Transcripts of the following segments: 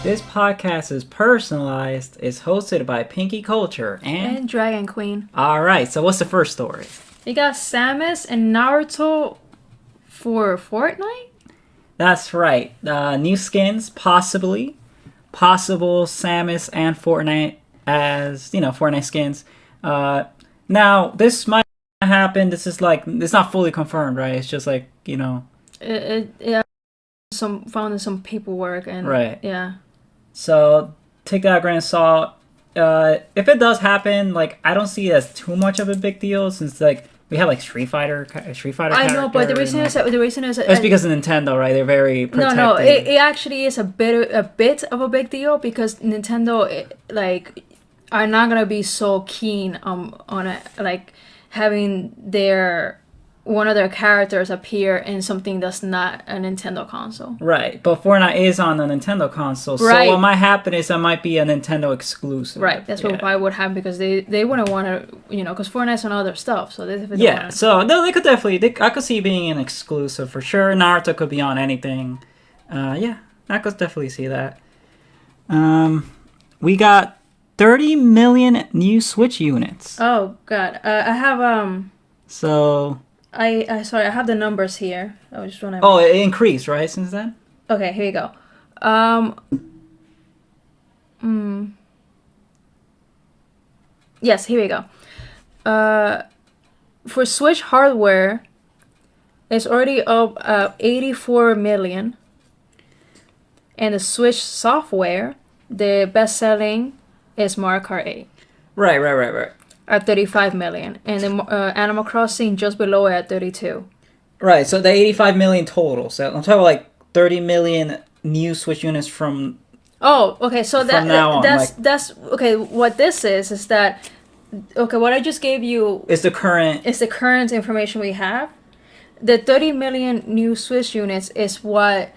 This podcast is personalized, is hosted by Pinky Culture and Dragon Queen. Alright, so what's the first story? We got Samus and Naruto for Fortnite? That's right. New skins, possibly. Possible Samus and Fortnite as, Fortnite skins. Now, this might happen. This is like, it's not fully confirmed, right? It's just like, It found in some paperwork and... Right. Yeah. So, take that with a grain of salt. If it does happen, like, I don't see it as too much of a big deal since, like, we have like Street Fighter. I know, but the reason is it's because of Nintendo, right? They're very protective. No, it actually is a bit of a big deal because Nintendo are not gonna be so keen on it, like having one of their characters appear in something that's not a Nintendo console. Right, but Fortnite is on the Nintendo console, right. So what might happen is it might be a Nintendo exclusive. Right, that's what probably would happen because they wouldn't want to, because Fortnite's on other stuff, so they so no, they could definitely, I could see being an exclusive for sure. Naruto could be on anything. I could definitely see that. We got 30 million new Switch units. Oh God, I have So. I have the numbers here. I was just wondering. Oh, it increased, right, since then? Okay, here you go. Yes, here we go. For Switch hardware, it's already up 84 million. And the Switch software, the best-selling is Mario Kart 8. Right. At 35 million, and then Animal Crossing just below it at 32. Right, so the 85 million total. So I'm talking about like 30 million new Switch units from. Oh, okay. So that's okay. What this is that okay? What I just gave you is the current information we have. The 30 million new Switch units is what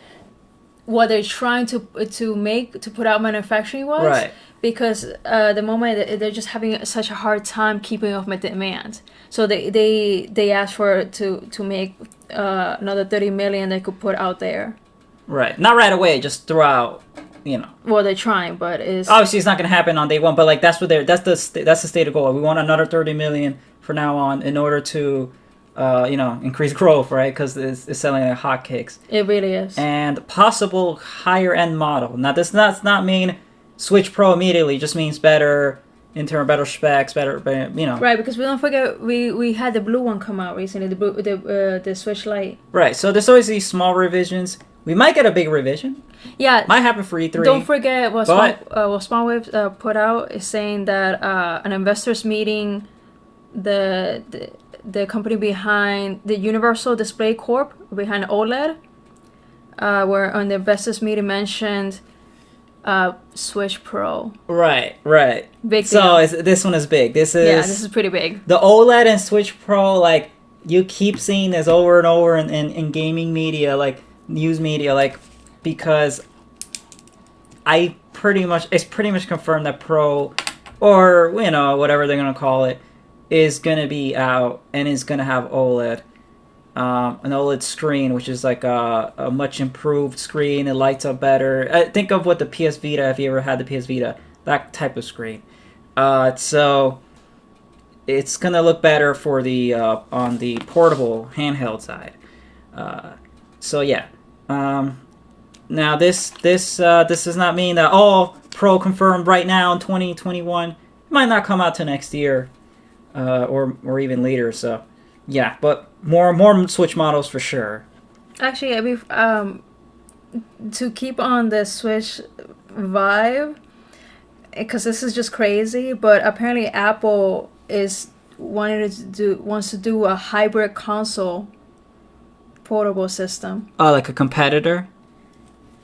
they're trying to put out manufacturing was. Right. Because the moment they're just having such a hard time keeping up with demand, so they asked for to make another 30 million they could put out there. Right, not right away, just throughout. Well, they're trying, but obviously it's not going to happen on day one. But like that's the stated goal. We want another 30 million from now on in order to, increase growth, right? Because it's selling like hotcakes. It really is. And possible higher end model. Now this does not mean Switch Pro immediately, just means better specs, better. Right, because we don't forget we had the blue one come out recently, the Switch Lite. Right, so there's always these small revisions. We might get a big revision. Yeah, might happen for E3. Don't forget what Spawnwave put out is saying that an investors meeting, the company behind the Universal Display Corp behind OLED, where on the investors meeting mentioned. Switch Pro. Right. Big deal. So this one is big. This is pretty big. The OLED and Switch Pro, like you keep seeing this over and over in gaming media, like news media, like because it's pretty much confirmed that Pro, or whatever they're gonna call it, is gonna be out and is gonna have OLED. An OLED screen, which is like a much improved screen. It lights up better. Think of what the PS Vita, if you ever had the PS Vita, that type of screen. So it's gonna look better for the on the portable handheld side. So yeah. Now this does not mean that all Pro confirmed right now in 2021. It might not come out till next year, or even later. So. Yeah, but more Switch models for sure. Actually, to keep on the Switch vibe, because this is just crazy, but apparently Apple wants to do a hybrid console portable system. Oh, like a competitor?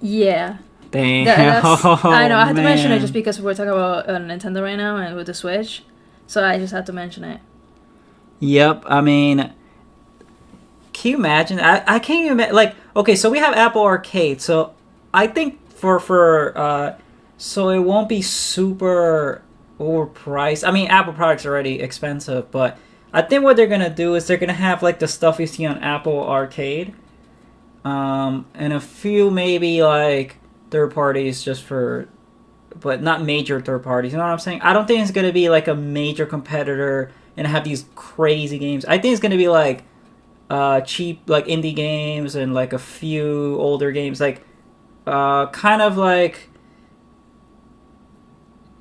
Yeah. Damn. I know. I had to mention it just because we're talking about Nintendo right now and with the Switch, so I just had to mention it. Yep, I mean, can you imagine? I can't even imagine, like, okay, so we have Apple Arcade, so I think so it won't be super overpriced. I mean, Apple products are already expensive, but I think what they're gonna do is they're gonna have like the stuff you see on Apple Arcade, and a few maybe like third parties just for, but not major third parties. You know what I'm saying? I don't think it's gonna be like a major competitor and have these crazy games. I think it's gonna be like cheap like indie games and like a few older games, like kind of like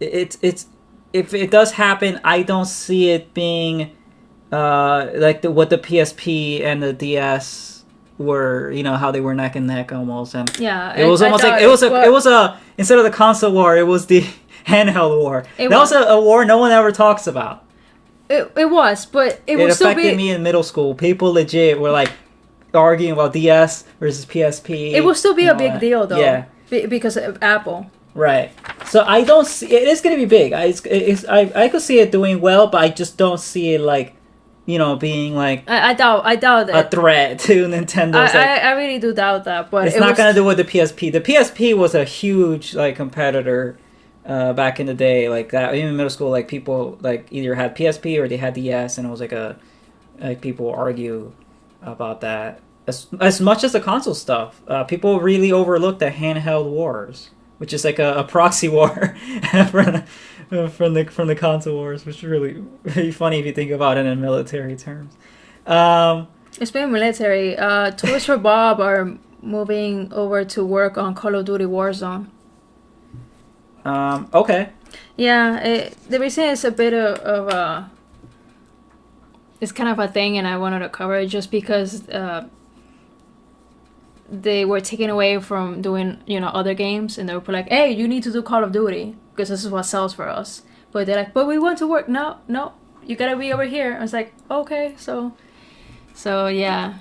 it's if it does happen, I don't see it being like what the PSP and the DS were, you know, how they were neck and neck almost, and Yeah, it was almost like it was a instead of the console war, it was the handheld war. That was a war no one ever talks about. It was, but it would still be. It affected me in middle school. People legit were like arguing about DS versus PSP. It will still be a big deal though. Yeah, because of Apple. Right. So I don't see it is going to be big. I could see it doing well, but I just don't see it like, you know, being like I doubt a threat to Nintendo. I really do doubt that, but it's not going to do with the PSP. The PSP was a huge like competitor back in the day, like that. Even in middle school, like people like either had PSP or they had DS, and it was like people argue about that. As much as the console stuff, people really overlooked the handheld wars, which is like a proxy war from the console wars, which is really funny if you think about it in military terms. Speaking of military, Toys for Bob are moving over to work on Call of Duty Warzone. Okay. Yeah, the reason it's a bit of it's kind of a thing, and I wanted to cover it just because they were taken away from doing, you know, other games, and they were like, hey, you need to do Call of Duty because this is what sells for us. But they're like, but we want to work. No, you gotta be over here. I was like, okay, so yeah.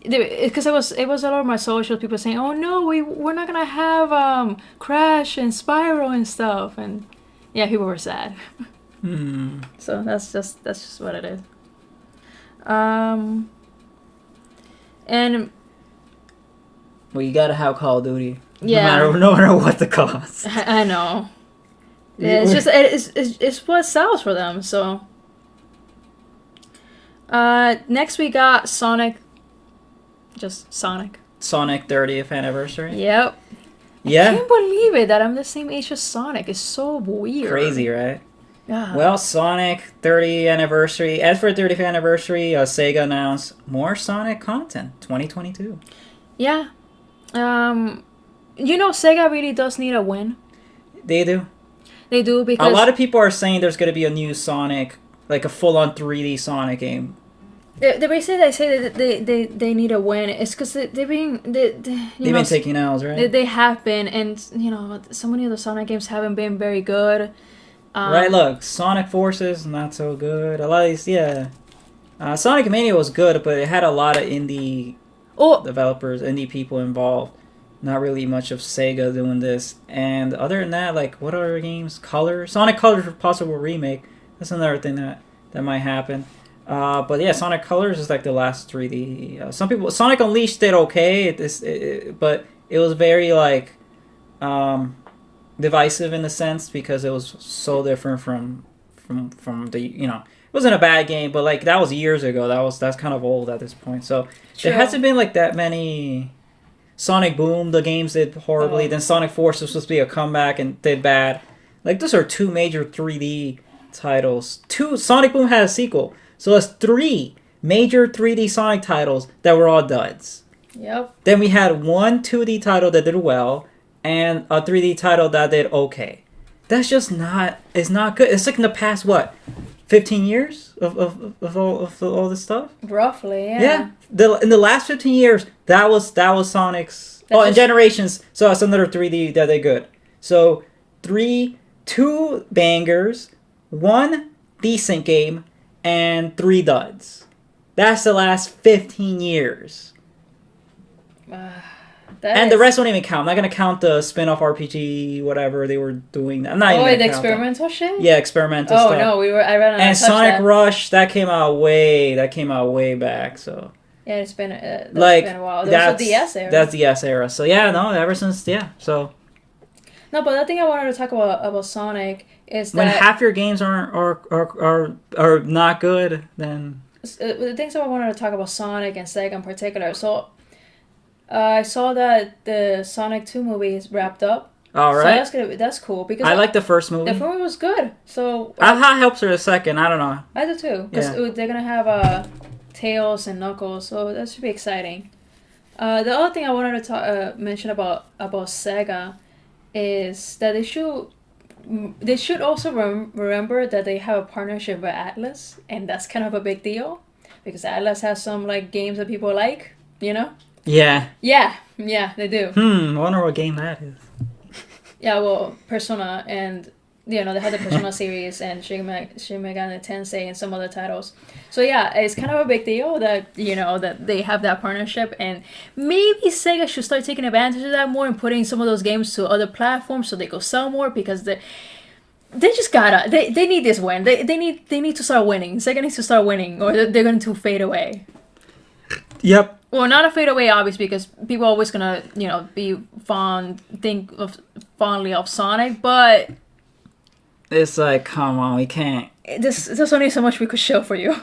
Because it was a lot of my socials, people saying, oh no, we're not gonna have Crash and Spyro and stuff, and yeah, people were sad. So that's just what it is. And well, you gotta have Call of Duty, yeah, no matter what the cost. I know. Yeah, it's just it's what sells for them. So next we got Sonic. Just Sonic 30th anniversary. Yep. Yeah. I can't believe it that I'm the same age as Sonic. It's so weird. Crazy, right? Yeah. Well, Sonic 30th anniversary. As for 30th anniversary, Sega announced more Sonic content 2022. Yeah. You know, Sega really does need a win. They do. They do, because a lot of people are saying there's going to be a new Sonic, like a full-on 3D Sonic game. The reason I say that they need a win is because they've been taking L's, right? They have been, and you know, so many of the Sonic games haven't been very good. Right, look, Sonic Forces not so good. A lot of these, yeah. Sonic Mania was good, but it had a lot of indie developers, indie people involved. Not really much of Sega doing this. And other than that, like, what other games? Colors? Sonic Colors for possible remake. That's another thing that might happen. But yeah, Sonic Colors is like the last 3D. Some people, Sonic Unleashed did okay, but it was very like divisive in a sense because it was so different from the, you know, it wasn't a bad game, but like that was years ago. That's kind of old at this point. So True. There hasn't been like that many. Sonic Boom, the games did horribly. Then Sonic Force was supposed to be a comeback and did bad. Like those are two major 3D titles. Sonic Boom had a sequel. So that's 3 major 3D Sonic titles that were all duds. Yep. Then we had one 2D title that did well, and a 3D title that did okay. That's just not. It's not good. It's like in the past 15 years of all this stuff. Roughly, yeah. Yeah. In the last 15 years, that was Sonic's. And Generations. So that's another 3D that did good. So 2 bangers, 1 decent game, and 3 duds. That's the last 15 years. And the rest don't even count. I'm not going to count the spin-off RPG, whatever they were doing. I'm not even the count experimental shit? Yeah, experimental stuff. Oh, no, I read on and Sonic Rush, that came out way back, so. Yeah, it's been a while. That was the DS era. That's the DS era. So, yeah, no, ever since, yeah, so. No, but the thing I wanted to talk about Sonic is that... When half your games are not good, then... The things that I wanted to talk about Sonic and Sega in particular, so... I saw that the Sonic 2 movie is wrapped up. All right. So that's cool because I like the first movie. the first movie was good. So That helps for the second. I don't know. I do too because they're gonna have Tails and Knuckles, so that should be exciting. The other thing I wanted to mention about Sega is that they should also remember that they have a partnership with Atlas, and that's kind of a big deal because Atlas has some like games that people like, you know. Yeah. Yeah, they do. I wonder what game that is. Yeah, well, Persona, and they had the Persona series and Shin Megami Tensei and some other titles. So yeah, it's kind of a big deal that that they have that partnership, and maybe Sega should start taking advantage of that more and putting some of those games to other platforms so they go sell more because they just gotta they need this win. They need to start winning. Sega needs to start winning, or they're going to fade away. Yep. Well, not a fade away, obviously, because people are always gonna be fondly of Sonic, but it's like, come on, we can't. There's only so much we could show for you.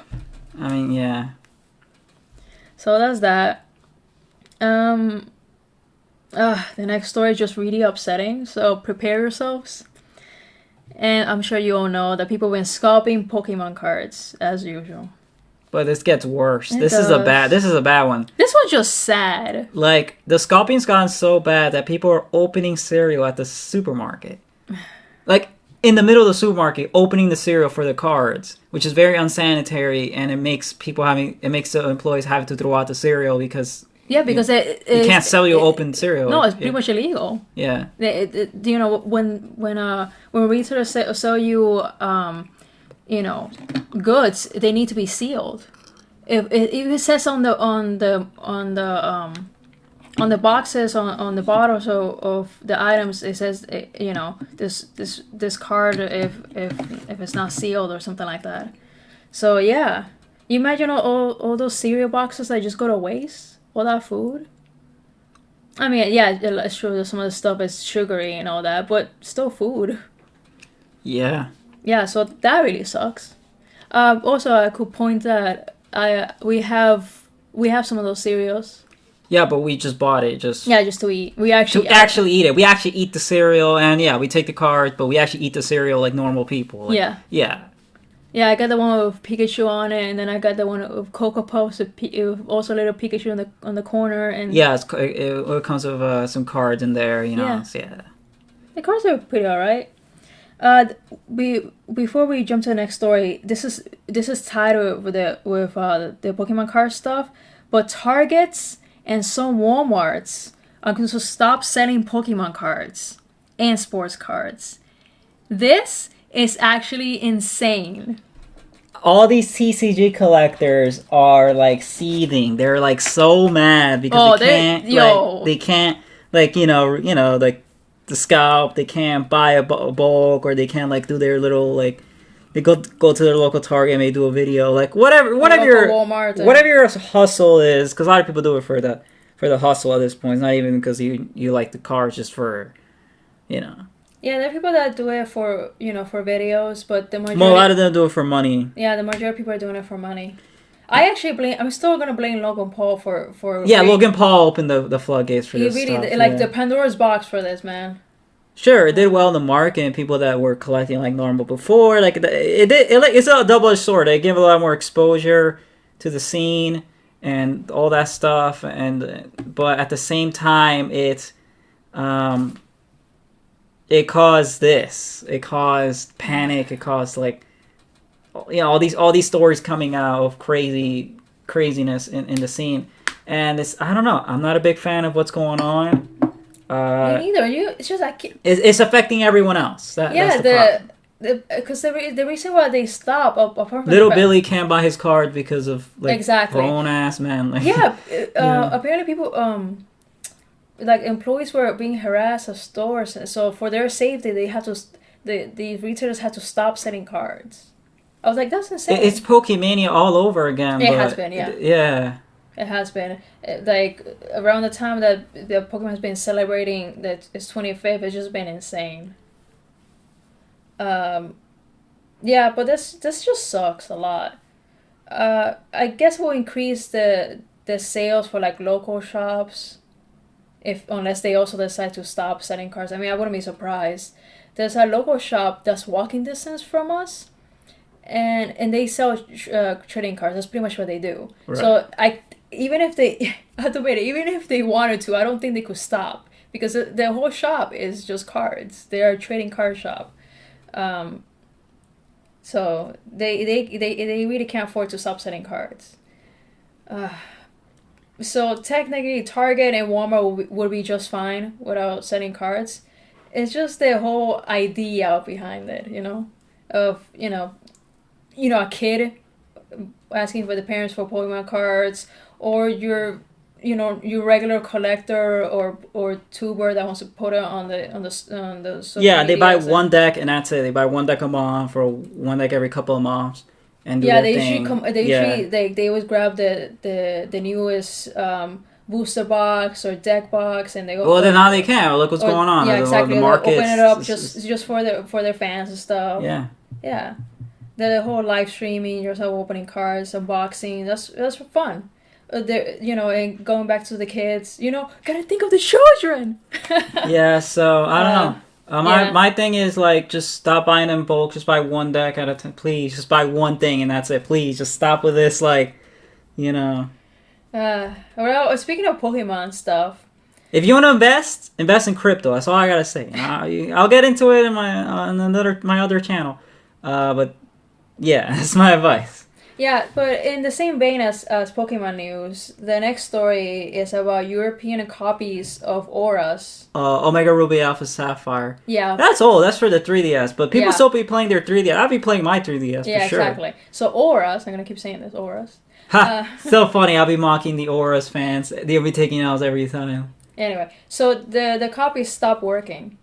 I mean, yeah. So that's that. The next story is just really upsetting, so prepare yourselves. And I'm sure you all know that people have been scalping Pokemon cards as usual. But this gets worse. This is a bad one. This one's just sad. Like, the scalping's gotten so bad that people are opening cereal at the supermarket. Like, in the middle of the supermarket, opening the cereal for the cards, which is very unsanitary, and it makes the employees have to throw out the cereal because you can't sell you open cereal. No, it's pretty much illegal. Yeah. When retailers sell you goods, they need to be sealed. If it says on the boxes on the bottles of the items, it says this card if it's not sealed or something like that. So yeah, you imagine all those cereal boxes that just go to waste, all that food. I mean, yeah, it's true that some of the stuff is sugary and all that, but still food. Yeah. Yeah, so that really sucks. Also, I could point that we have some of those cereals. Yeah, but we just bought it just to eat. We actually eat it. We actually eat the cereal, and yeah, we take the cards, but we actually eat the cereal like normal people. Like, yeah. I got the one with Pikachu on it, and then I got the one with Cocoa Puffs with also a little Pikachu on the corner, and it comes with some cards in there, So, yeah. The cards are pretty alright. Before we jump to the next story, this is tied with the Pokemon card stuff, but Targets and some Walmarts are going to stop selling Pokemon cards and sports cards. This is actually insane. All these TCG collectors are like seething. They're like so mad because they can't like the scalp, they can't buy a bulk, or they can't like do their little like they go to their local Target and they do a video like whatever your hustle is, because a lot of people do it for the hustle at this point. It's not even because you like the cards, just for Yeah, there are people that do it for for videos, but a lot of them do it for money. Yeah, the majority of people are doing it for money. I'm still gonna blame Logan Paul for Logan Paul opened the floodgates for this stuff. The Pandora's box for this, man. Sure, it did well in the market, and people that were collecting like normal before, like it's a double-edged sword. It gave a lot more exposure to the scene and all that stuff, but at the same time, it caused this. It caused panic. It caused like all these stories coming out of craziness in the scene, and I don't know. I'm not a big fan of what's going on. Me neither. It's just like it's affecting everyone else. That's because the reason why they stop Little Billy can't buy his card because of like grown ass man. Like, apparently people like employees were being harassed at stores, so for their safety they have to the retailers had to stop selling cards. I was like, that's insane. It's Pokemania all over again. It has been, yeah. Yeah. It has been. Like, around the time that the Pokemon has been celebrating that its 25th, it's just been insane. Yeah, but this just sucks a lot. I guess we'll increase the sales for, like, local shops unless they also decide to stop selling cards. I mean, I wouldn't be surprised. There's a local shop that's walking distance from us, and they sell trading cards. That's pretty much what they do. Right. So even if they even if they wanted to, I don't think they could stop, because the whole shop is just cards. They are a trading card shop. So they really can't afford to stop selling cards. So technically, Target and Walmart would be just fine without selling cards. It's just the whole idea behind it, of a kid asking for the parents for Pokemon cards, or your regular collector or tuber that wants to put it on the social they buy medias one deck and that's it. They buy one deck a month, or one deck every couple of months, and do their thing. They always grab the newest booster box or deck box, and they then now they can. Look what's going on. Yeah, exactly. The markets, open it up just for their fans and stuff. Yeah. The whole live streaming, yourself opening cards, unboxing. That's fun. And going back to the kids, gotta think of the children. Yeah, so I don't know. My thing is just stop buying in bulk. Just buy one deck at a time, please. Just buy one thing and that's it. Please, just stop with this. Well, speaking of Pokemon stuff, if you want to invest in crypto. That's all I gotta say. I'll get into it in my other channel. But yeah, that's my advice. Yeah, but in the same vein as Pokemon news, the next story is about European copies of ORAS. Omega Ruby Alpha Sapphire. Yeah. That's old. That's for the 3DS. But people still be playing their 3DS. I'll be playing my 3DS for sure. Yeah, exactly. So ORAS, I'm going to keep saying this, ORAS. So funny. I'll be mocking the ORAS fans. They'll be taking L's every time. Anyway, so the copies stopped working.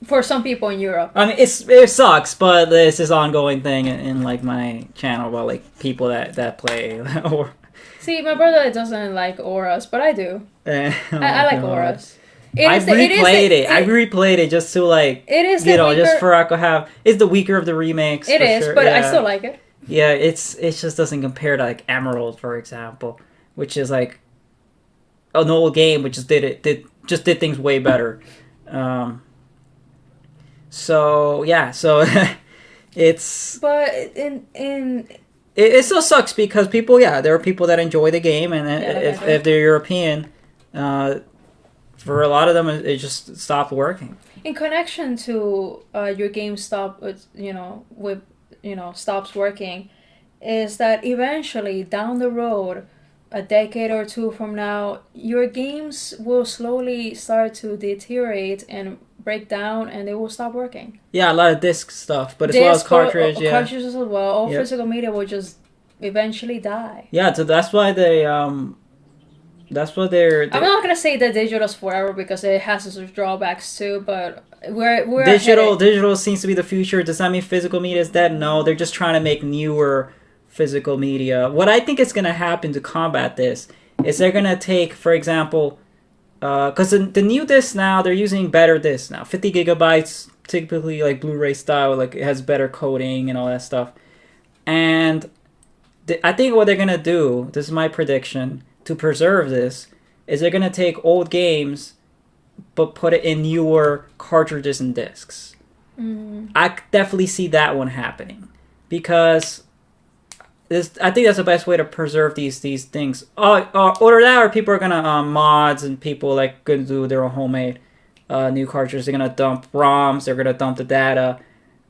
For some people in Europe. I mean, it sucks, but this is ongoing thing in my channel about people that play. Or see, my brother doesn't like ORAS, but I do. I like ORAS. I replayed it just to It is just for I could have. It's the weaker of the remakes. It is, sure. but I still like it. Yeah, it just doesn't compare to Emerald, for example, which is an old game which just did things way better. So it's. But it still sucks because people, there are people that enjoy the game, and if they're European, for a lot of them it just stopped working. In connection to your game stops working, is that eventually down the road, a decade or two from now, your games will slowly start to deteriorate and break down, and they will stop working. Yeah, a lot of disc stuff, but as well as cartridge. Cartridges as well. All physical media will just eventually die. Yeah, so that's why that's what they're. I'm not gonna say that digital's forever because it has its drawbacks too, but we're digital seems to be the future. Does that mean physical media is dead? No, they're just trying to make newer physical media. What I think is going to happen to combat this is they're going to take, for example, because the new discs now, they're using better discs now. 50 gigabytes, typically Blu-ray style, it has better coding and all that stuff. And I think what they're going to do, this is my prediction, to preserve this, is they're going to take old games but put it in newer cartridges and discs. I definitely see that one happening because I think that's the best way to preserve these things. Or that, or people are gonna mods, and people gonna do their own homemade new cartridges. They're gonna dump ROMs. They're gonna dump the data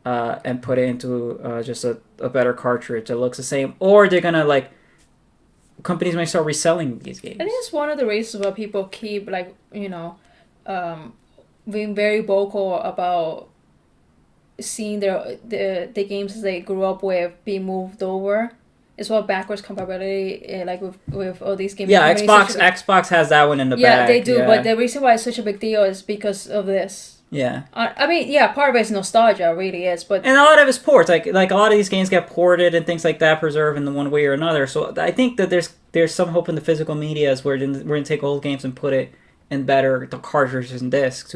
and put it into just a better cartridge that looks the same. Or they're gonna companies might start reselling these games. I think it's one of the reasons why people keep being very vocal about seeing the games that they grew up with being moved over. It's well backwards compatibility, with all these games. Yeah, Xbox has that one in the back. Yeah, they do. Yeah. But the reason why it's such a big deal is because of this. Yeah. I mean, part of it is nostalgia, really is, but and a lot of it's ports. Like a lot of these games get ported and things like that, preserved in the one way or another. So I think that there's some hope in the physical media as we're gonna take old games and put it in better the cartridges and discs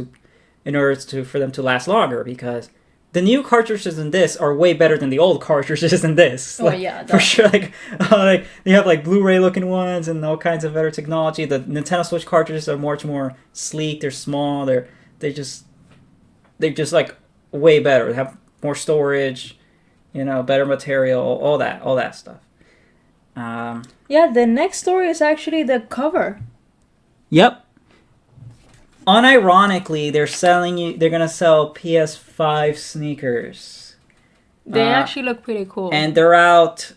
for them to last longer, because the new cartridges in this are way better than the old cartridges in this. Oh, yeah, for sure. Like you have like Blu-ray looking ones and all kinds of better technology. The Nintendo Switch cartridges are much more sleek. They're small. They're just like way better. They have more storage, better material, all that stuff. Yeah, the next story is actually the cover. Yep. Unironically, they're gonna sell PS5 sneakers. They actually look pretty cool. And they're out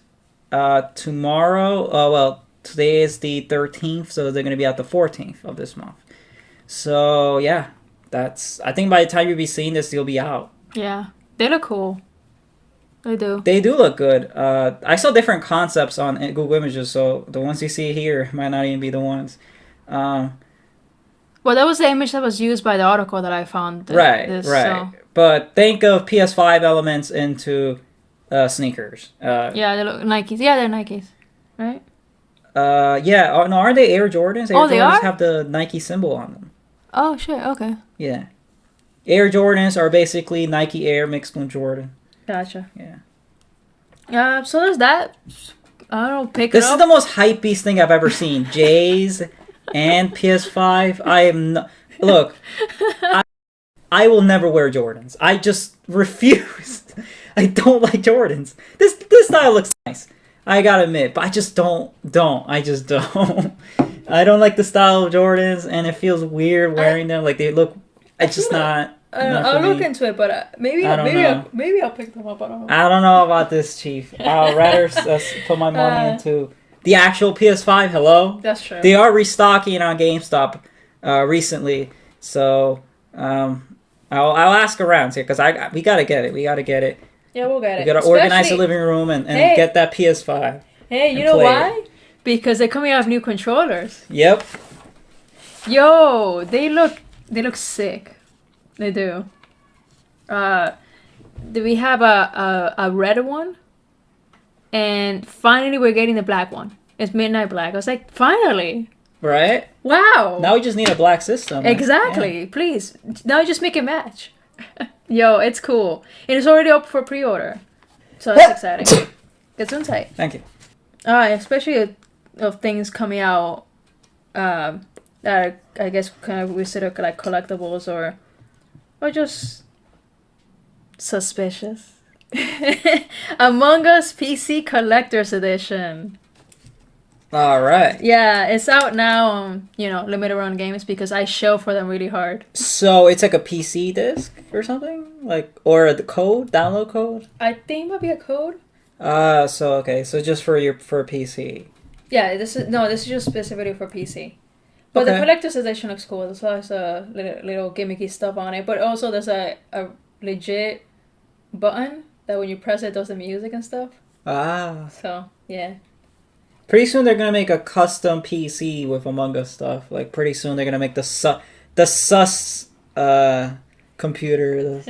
tomorrow. Well, today is the 13th, so they're gonna be out the 14th of this month. So yeah, I think by the time you'll be seeing this, they'll be out. Yeah, they look cool. They do. They do look good. I saw different concepts on Google Images, so the ones you see here might not even be the ones. Well, that was the image that was used by the article that I found. Right. So. But think of PS5 elements into sneakers. Yeah, they look Nikes. Yeah, they're Nikes, right? Yeah. Oh, no, aren't they Air Jordans? Air they Jordans are? have the Nike symbol on them. Oh, shit. Okay. Yeah. Air Jordans are basically Nike Air mixed with Jordan. Gotcha. Yeah. So there's that. I don't know, This is the most hypebeast thing I've ever seen. Jays and PS5. I am not... Look, I will never wear Jordans. I just refuse. I don't like Jordans. This style looks nice. I gotta admit, but I just don't. I just don't. I don't like the style of Jordans, and it feels weird wearing them. Like, they look... It's just not... I'll look into it, but maybe I'll pick them up. I don't know about this, Chief. I'll rather put my money into the actual PS5. Hello? That's true. They are restocking on GameStop recently, so I'll ask around here because we gotta get it. Yeah, we'll get it. We gotta organize the living room and get that PS5. Hey, you know why? Because they're coming out with new controllers. Yep. Yo, they look sick. They do. We have a red one, and finally we're getting the black one. It's midnight black. I was like, finally. Right? Wow. Now we just need a black system. Exactly. Yeah. Please. Now just make it match. Yo, it's cool. And it's already up for pre-order. So that's exciting. Get some tight. Thank you. Especially of things coming out that are, I guess, kind of considered like collectibles or just suspicious. Among Us PC Collector's Edition. All right. Yeah, it's out now on, limited run games because I shell for them really hard. So it's like a PC disc or something? Or the code? Download code? I think it might be a code. So just for PC. Yeah, this is just specifically for PC. But the collector's edition looks cool. There's lots of little gimmicky stuff on it. But also there's a legit button that when you press it does the music and stuff. Ah. So, yeah. Pretty soon they're going to make a custom PC with Among Us stuff. Like, pretty soon they're going to make the sus computer.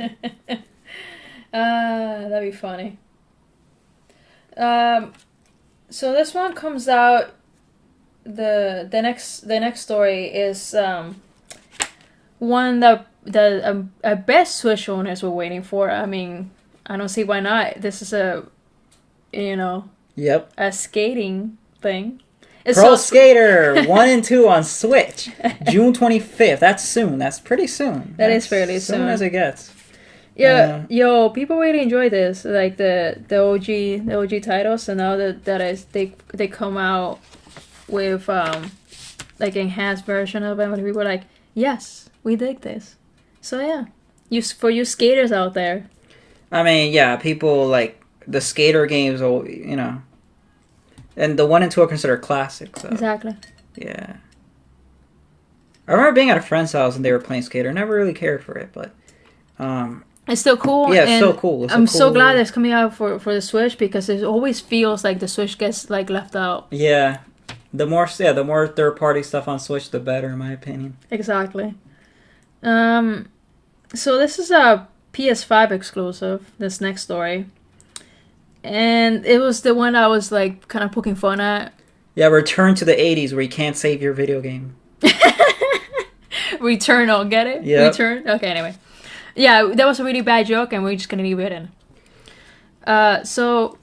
That'd be funny. So this one comes out... The next story is one that I bet Switch owners were waiting for. I mean, I don't see why not. This is a skating thing. It's Pro Skater 1 and 2 on Switch, June 25th. That's soon. That's pretty soon. That's fairly soon. Soon as it gets. Yeah, yo, people really enjoy this. Like the OG titles. So now they come out with like enhanced version of it, and people are like, yes, we dig this. So yeah, for you skaters out there. I mean, yeah, people like the skater games, and the 1 and 2 are considered classics. So. Exactly. Yeah. I remember being at a friend's house and they were playing Skater. I never really cared for it, but it's still cool. Yeah, it's still cool. I'm so glad it's coming out for the Switch because it always feels like the Switch gets like left out. Yeah. The more third-party stuff on Switch, the better, in my opinion. Exactly. So this is a PS5 exclusive, this next story. And it was the one I was, like, kind of poking fun at. Yeah, return to the 80s where you can't save your video game. Returnal, get it? Yeah. Return? Okay, anyway. Yeah, that was a really bad joke, and we're just gonna leave it in. So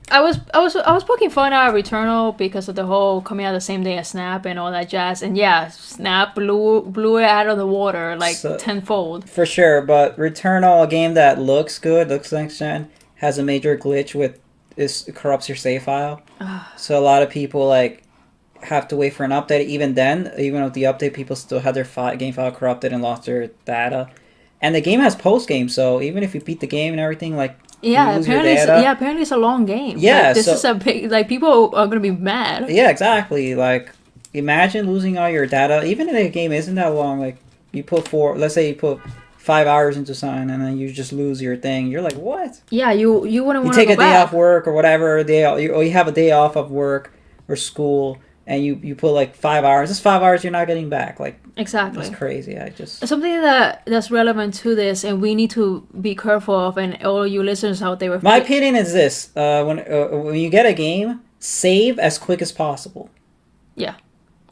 I was poking fun at Returnal because of the whole coming out the same day as Snap and all that jazz. And yeah, Snap blew it out of the water like tenfold. For sure, but Returnal, a game that looks good, looks next gen, has a major glitch with it corrupts your save file. So a lot of people like have to wait for an update. Even then, even with the update, people still had their game file corrupted and lost their data. And the game has post game, so even if you beat the game and everything, like apparently it's a long game. Yeah, like, this is a big people are gonna be mad. Yeah, exactly. Like, imagine losing all your data. Even if the game isn't that long, like you put let's say you put 5 hours into something and then you just lose your thing. You're like, what? Yeah, you wouldn't want to go take a day off work or whatever. Or you have a day off of work or school. And you put like 5 hours. This 5 hours you're not getting back. Like exactly, it's crazy. Something that's relevant to this, and we need to be careful of. And all you listeners out there, my opinion is this: when you get a game, save as quick as possible. Yeah,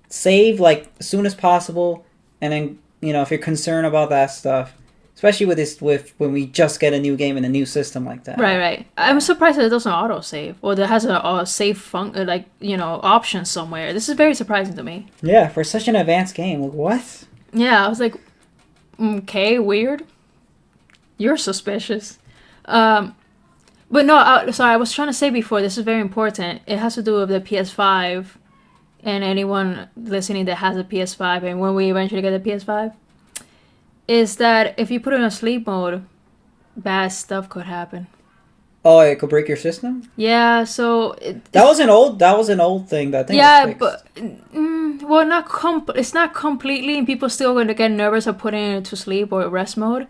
save like as soon as possible, and then if you're concerned about that stuff. Especially with when we just get a new game in a new system like that. Right. I'm surprised that it doesn't autosave, or that has a save option somewhere. This is very surprising to me. Yeah, for such an advanced game, like, what? Yeah, I was like, okay, weird. You're suspicious. But no, sorry, I was trying to say before. This is very important. It has to do with the PS5, and anyone listening that has a PS5, and when we eventually get a PS5. Is that if you put it in sleep mode, bad stuff could happen. Oh, it could break your system? Yeah, so that was an old thing that thing was fixed. But well, it's not completely, and people still going to get nervous of putting it to sleep or rest mode.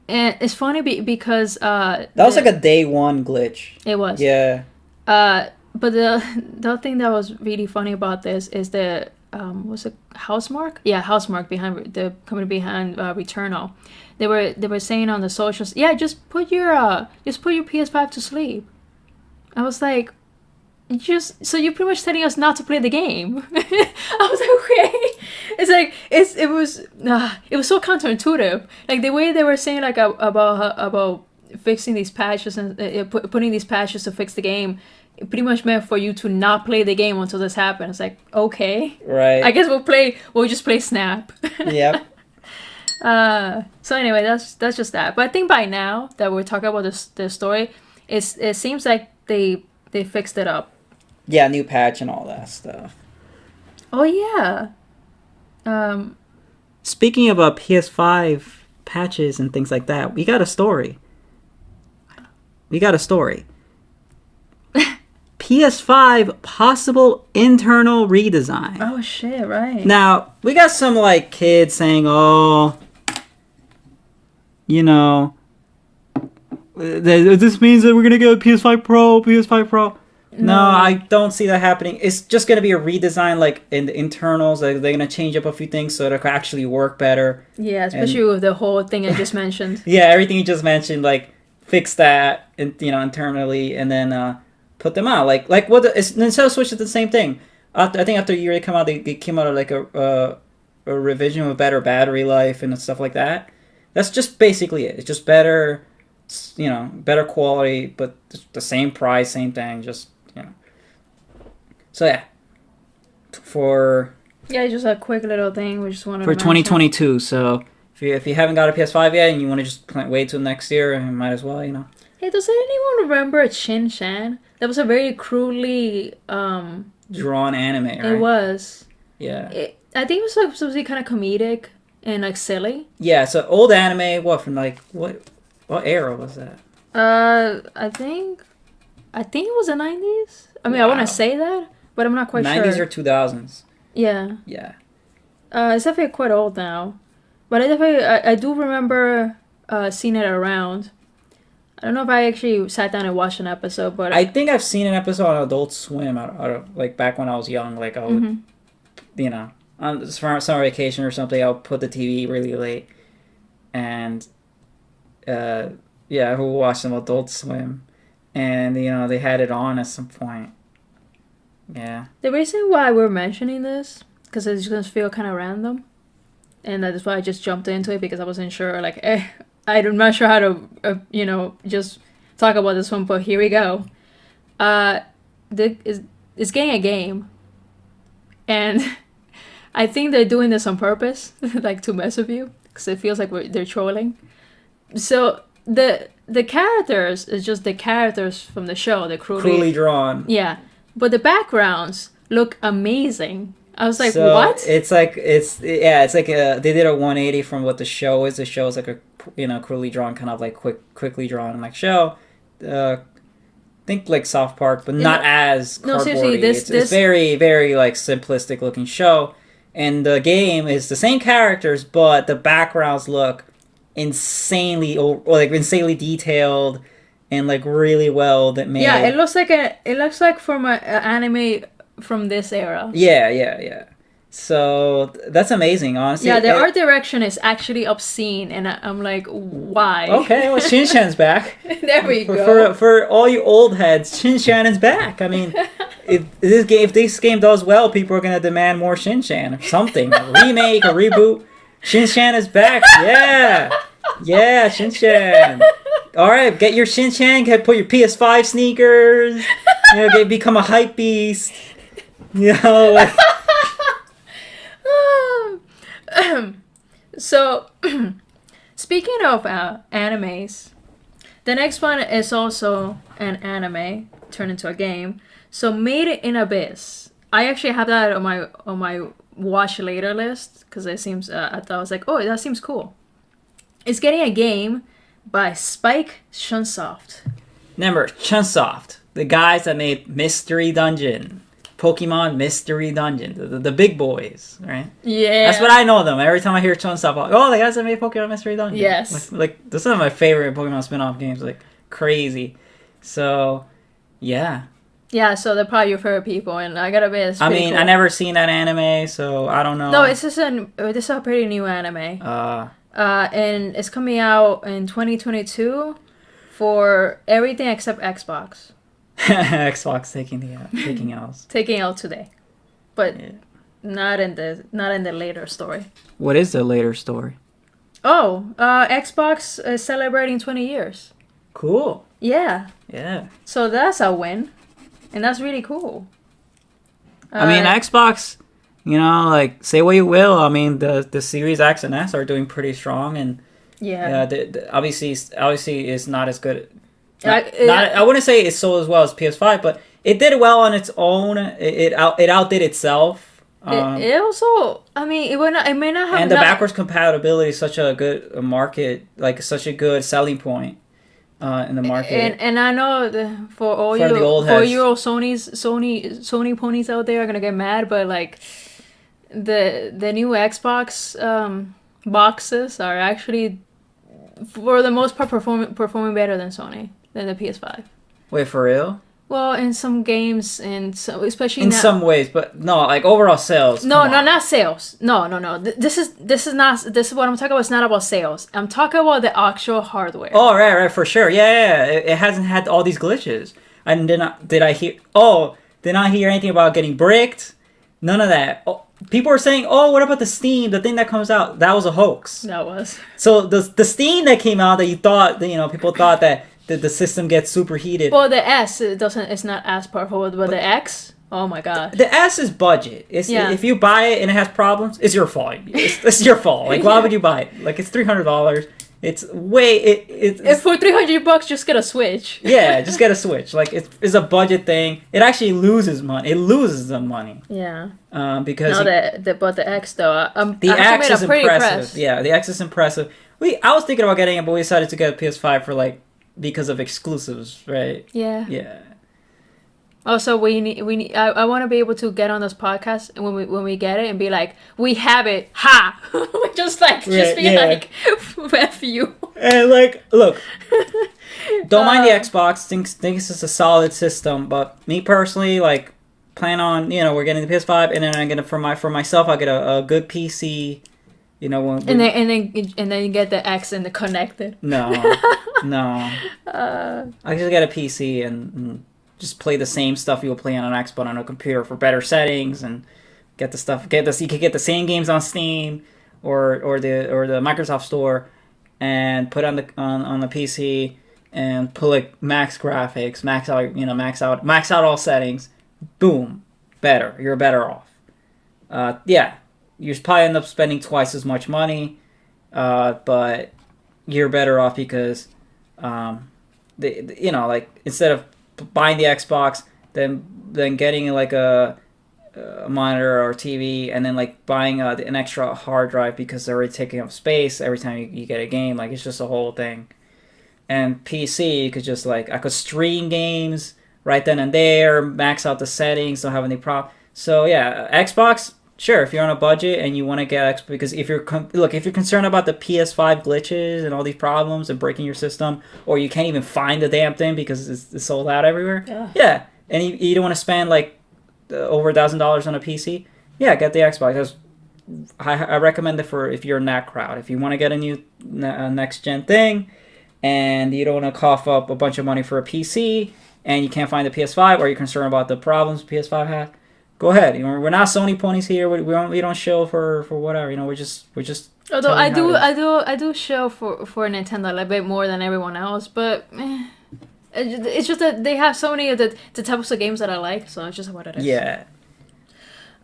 And it's funny because that was like a day one glitch. It was. Yeah. But the thing that was really funny about this is the was it Housemark? Yeah, Housemark behind the company behind Returnal. They were saying on the socials, yeah, just put your PS5 to sleep. I was like, so you're pretty much telling us not to play the game. I was like, okay. It's like it was so counterintuitive. Like the way they were saying like about fixing these patches and putting these patches to fix the game. It pretty much meant for you to not play the game until this happened. It's like, okay. Right. I guess we'll just play Snap. Yep. So anyway, that's just that. But I think by now that we're talking about the story, it seems like they fixed it up. Yeah, new patch and all that stuff. Oh yeah. Speaking of PS5 patches and things like that, we got a story. PS5 possible internal redesign. Oh shit, right. Now, we got some like kids saying, oh, this means that we're going to get a PS5 Pro. No, I don't see that happening. It's just going to be a redesign like in the internals. Like, they're going to change up a few things so it'll actually work better. Yeah, especially with the whole thing I just mentioned. Yeah, everything you just mentioned, like fix that internally and then put them out like what Nintendo Switch is the same thing. I think after a year they came out of like a revision with better battery life and stuff like that. That's just basically it. It's just better, better quality, but the same price, same thing. Just So yeah, just a quick little thing we just wanted for 2022. So if you haven't got a PS5 yet and you want to just wait till next year, you might as well. Hey, does anyone remember Shin Cha? That was a very crudely drawn anime, right? It was. Yeah. I think it was supposed to be kind of comedic and like silly. Yeah, so old anime. What from like what era was that? I think it was the 90s. I mean, wow. I want to say that, but I'm not quite 90s sure. 90s or 2000s. Yeah. Yeah. It's definitely quite old now, but I do remember seeing it around. I don't know if I actually sat down and watched an episode, but I think I've seen an episode on Adult Swim. Out of like back when I was young, like I would, on summer vacation or something, I'll put the TV really late, and I would watch some Adult Swim, and they had it on at some point. Yeah. The reason why we're mentioning this, because it's just gonna feel kind of random, and that's why I just jumped into it because I wasn't sure. Like, I'm not sure how to just talk about this one, but here we go. It's getting a game, and I think they're doing this on purpose, like to mess with you, because it feels like they're trolling. So the characters is just the characters from the show. They're cruelly drawn. Yeah, but the backgrounds look amazing. I was like, so what? It's like they did a 180 from what the show is. The show is like a cruelly drawn, kind of like quickly drawn like show. Think like South Park, but not as cardboardy. Seriously, It's very, very like simplistic looking show, and the game is the same characters, but the backgrounds look insanely detailed and like really well that made. Yeah, it looks like from an anime from this era. Yeah. So that's amazing, honestly. Yeah, the art direction is actually obscene, and I'm like, why? Okay, well, Shin Chan's back. There we go. For all you old heads, Shin Chan is back. I mean, if this game does well, people are gonna demand more Shin Chan or something, a remake, a reboot. Shin Chan is back. Yeah, Shin Chan. All right, get your Shin Chan. Put your PS5 sneakers. Become a hype beast. Like. So, speaking of animes, the next one is also an anime turned into a game. So, Made in Abyss. I actually have that on my watch later list because it seems. I thought I was like, oh, that seems cool. It's getting a game by Spike Chunsoft. Remember, Chunsoft, the guys that made Mystery Dungeon. Pokemon Mystery Dungeon, the big boys, right? Yeah. That's what I know them. Every time I hear Chunsoft, I'm like, oh, the guys that made Pokemon Mystery Dungeon. Yes. Like this is one of my favorite Pokemon spin-off games, like crazy. So, yeah. Yeah, so they're probably your favorite people, and I gotta be. I mean, cool. I never seen that anime, so I don't know. No, this is a pretty new anime. And it's coming out in 2022 for everything except Xbox. Xbox taking L's. Taking L today, but not in the later story. What is the later story? Oh, Xbox is celebrating 20 years. Cool. Yeah. Yeah. So that's a win, and that's really cool. I mean, Xbox. Like say what you will. I mean, the Series X and S are doing pretty strong, and obviously it's not as good. I wouldn't say it sold as well as PS5, but it did well on its own. It outdid itself. It also, I mean, it may not have. And the backwards compatibility is such a good market, like such a good selling point in the market. And I know for all you Sony ponies out there are gonna get mad, but like the new Xbox boxes are actually for the most part performing better than Sony. Than the PS5. Wait, for real? Well, in some games, and so especially in some ways, but no, like overall sales. No, not sales. No. This is what I'm talking about. It's not about sales. I'm talking about the actual hardware. Oh, right, for sure. Yeah. It hasn't had all these glitches. And did I hear anything about getting bricked? None of that. Oh, people were saying, "Oh, what about the Steam? The thing that comes out that was a hoax." That was. So the Steam that came out that you thought people thought that. The system gets superheated. Well, the S it's not as powerful, but the X, oh my god. The S is budget. If you buy it and it has problems, it's your fault. It's your fault. Like, why would you buy it? Like, it's $300. It's if for $300, just get a Switch. Yeah, just get a Switch. Like, it's a budget thing. It actually loses money. It loses them money. Yeah. Because but the X though, the X is impressive. Yeah, the X is impressive. I was thinking about getting it, but we decided to get a PS5 for because of exclusives, right? Yeah. Yeah. Also, we need. I want to be able to get on this podcast and when we get it and be like, we have it, ha! just be like, F you. And look, don't mind the Xbox. Think it's a solid system, but me personally, plan on we're getting the PS5, and then I'm gonna for myself I get a good PC. And then you get the X and the connected. No. I just get a PC and just play the same stuff you'll play on an Xbox on a computer for better settings and get the stuff. You can get the same games on Steam or the Microsoft Store and put on the PC and put like max graphics, max out all settings, boom, better. You're better off. Yeah, you probably end up spending twice as much money, but you're better off because, like instead of buying the Xbox, then getting like a monitor or TV, and then like buying an extra hard drive because they're already taking up space every time you get a game. Like it's just a whole thing. And PC, you could just like I could stream games right then and there, max out the settings, don't have any problem. So yeah, Xbox, sure, if you're on a budget and you want to get Xbox, because if you're concerned about the PS5 glitches and all these problems and breaking your system, or you can't even find the damn thing because it's sold out everywhere. Yeah, and you don't want to spend like over $1,000 on a PC. Yeah, get the Xbox. I recommend it for if you're in that crowd. If you want to get a new next gen thing, and you don't want to cough up a bunch of money for a PC, and you can't find the PS5, or you're concerned about the problems PS5 had, go ahead. We're not Sony ponies here. We don't show for whatever. We're just. Although I do show for Nintendo a little bit more than everyone else, but it's just that they have so many of the types of games that I like, so it's just what it is. Yeah.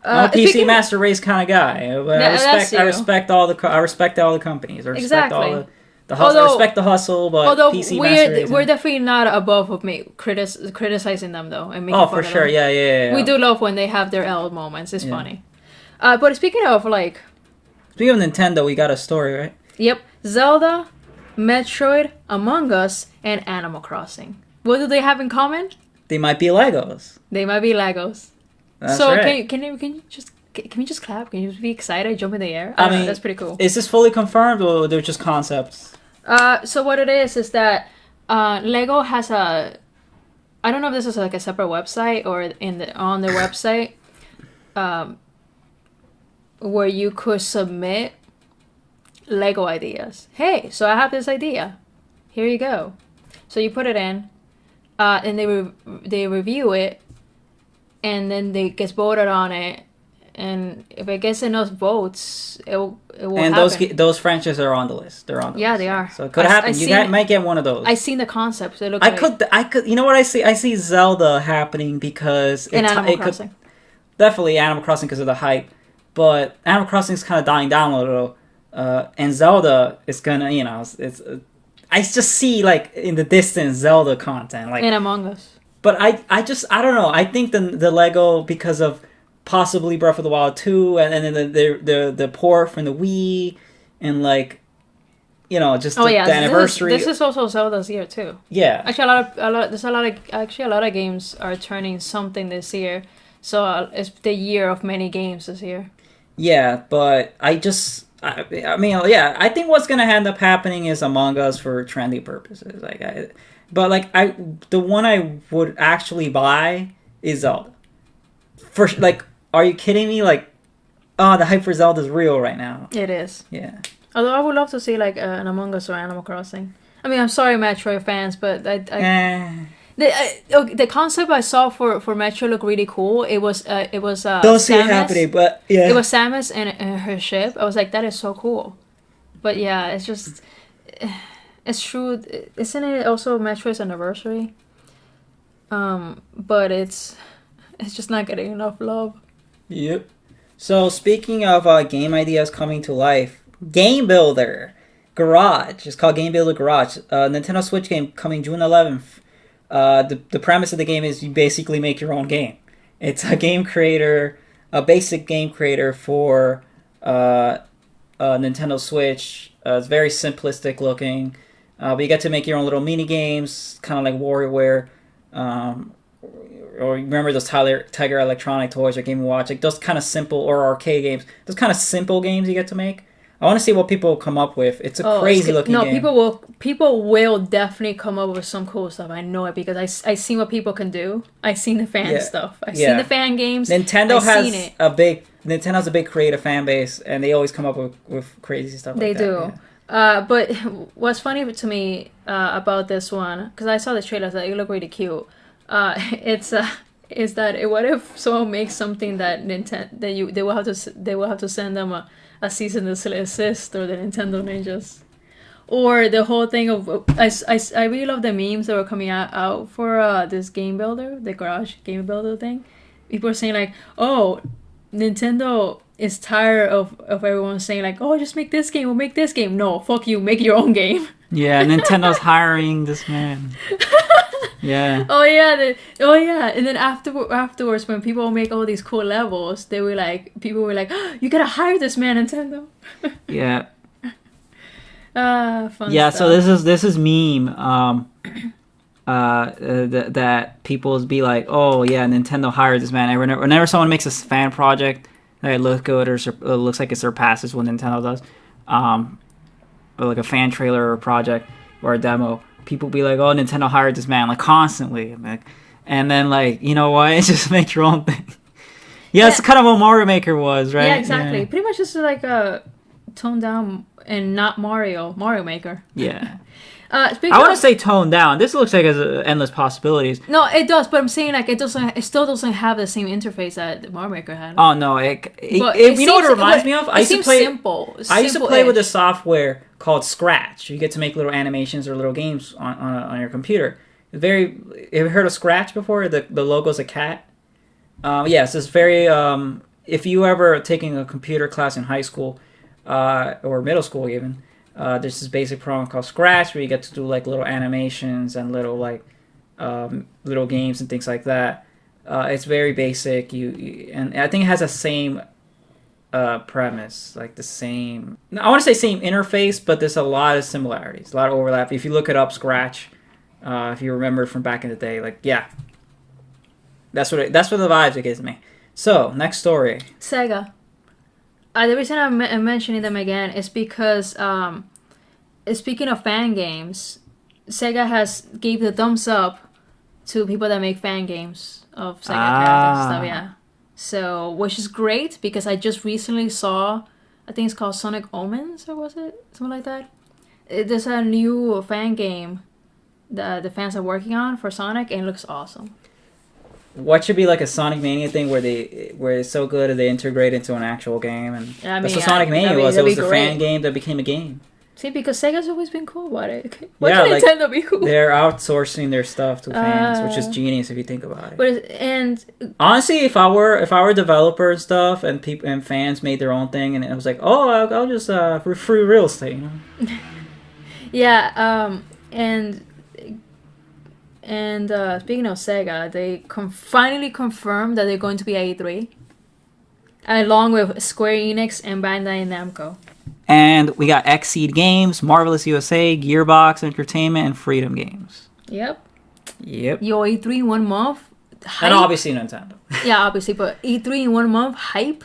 I'm a PC Master Race kind of guy. I respect all the companies. I respect all the hustle. I respect the hustle, but PC Master Race. We're definitely not above of me criticizing them though and making fun for of sure. them. Yeah. We do love when they have their L moments. It's funny. But speaking of Nintendo, we got a story, right? Yep, Zelda, Metroid, Among Us, and Animal Crossing. What do they have in common? They might be Legos. That's so right. Can we just clap? Can you just be excited, jump in the air? I mean, that's pretty cool. Is this fully confirmed, or they're just concepts? So what it is that Lego has a, I don't know if this is like a separate website or on their website, where you could submit Lego ideas. Hey, so I have this idea. Here you go. So you put it in, and they review it, and then they get voted on it. And if it gets enough votes, it will and happen. those franchises are on the list. They're on the list. Yeah, they are. So it could happen. You might get one of those. I seen the concepts. They look I could. You know what I see? I see Zelda happening because Animal Crossing. Definitely Animal Crossing because of the hype, but Animal Crossing is kind of dying down a little, and Zelda is gonna. It's. I just see like in the distance Zelda content like in Among Us. But I don't know. I think the Lego, because of possibly Breath of the Wild 2 and then the port from the Wii and like the anniversary. This is also Zelda's year too. Yeah. Actually, there's a lot of games are turning something this year. So it's the year of many games this year. Yeah, but I think what's gonna end up happening is Among Us for trendy purposes. The one I would actually buy is Zelda. Are you kidding me? The hype for Zelda is real right now. It is. Yeah. Although I would love to see an Among Us or Animal Crossing. I mean, I'm sorry, Metroid fans, but the concept I saw for Metroid looked really cool. It was don't see it happening, but yeah. It was Samus and her ship. I was like, that is so cool. But yeah, it's just. It's true. Isn't it also Metroid's anniversary? But it's just not getting enough love. Yep. So speaking of game ideas coming to life, Game Builder Garage. It's called Game Builder Garage. Nintendo Switch game coming June 11th. The premise of the game is you basically make your own game. It's a basic game creator for Nintendo Switch. It's very simplistic looking. But you get to make your own little mini games, kind of like WarioWare, or remember those Tiger Electronic toys or Game & Watch, like those kind of simple, or arcade games. Those kind of simple games you get to make. I want to see what people come up with. It's a crazy looking game. No, people will definitely come up with some cool stuff. I know it because I seen what people can do. I seen the fan stuff. I seen the fan games. Nintendo's a big creative fan base, and they always come up with crazy stuff. They like that. do. Yeah. But what's funny to me about this one, because I saw the trailer, it looked really cute. Is that what if someone makes something that they will have to send them a cease and desist or the Nintendo Ninjas, Or the whole thing of I really love the memes that were coming out for this game builder, the garage game builder thing. People are saying like, oh, Nintendo is tired of everyone saying like, oh, just make this game, we'll make this game. No, fuck you, make your own game. Yeah, Nintendo's hiring this man. Yeah. Oh yeah, and then afterwards, when people make all these cool levels, people were like, oh, you gotta hire this man, Nintendo. Yeah. Fun yeah. stuff. So this is meme. That people be like, oh yeah, Nintendo hired this man. And whenever someone makes a fan project that looks good or looks like it surpasses what Nintendo does, or like a fan trailer or a project or a demo, people be like, oh, Nintendo hired this man, like constantly. And then like, you know what? Just make your own thing. Yeah, it's kind of what Mario Maker was, right? Yeah, exactly. Yeah. Pretty much just like a toned down and not Mario Maker. Yeah. I want to say toned down. This looks like it has endless possibilities. No, it does, but I'm saying like it still doesn't have the same interface that Mario Maker had. Oh no, you know what it reminds me of? I used to play with a software called Scratch. You get to make little animations or little games on your computer. Have you heard of Scratch before? The logo's a cat. Yes, it's very. If you ever taking a computer class in high school, or middle school even. There's this basic program called Scratch where you get to do like little animations and little like little games and things like that. It's very basic. And I think it has the same premise, like the same. I want to say same interface, but there's a lot of similarities, a lot of overlap. If you look it up, Scratch, if you remember from back in the day, like yeah, that's what the vibes it gives me. So next story. SEGA. The reason I'm mentioning them again is because, speaking of fan games, SEGA has gave the thumbs up to people that make fan games of SEGA characters and stuff, yeah. So, which is great because I just recently saw, I think it's called Sonic Omens, or was it? Something like that. There's a new fan game that the fans are working on for Sonic, and it looks awesome. What should be like a Sonic Mania thing where it's so good that they integrate into an actual game, and that's what Sonic Mania was. It was a fan game that became a game. See, because Sega's always been cool about it. Why can't Nintendo be cool? They're outsourcing their stuff to fans, which is genius if you think about it. But honestly, if I were a developer and stuff, and people and fans made their own thing, and it was like, oh, I'll just free real estate, you know? Yeah, And speaking of SEGA, they finally confirmed that they're going to be at E3, along with Square Enix and Bandai Namco. And we got Xseed Games, Marvelous USA, Gearbox Entertainment, and Freedom Games. Yep. Yo, E3 in 1 month. Hype. And obviously Nintendo. Yeah, obviously, but E3 in 1 month, hype.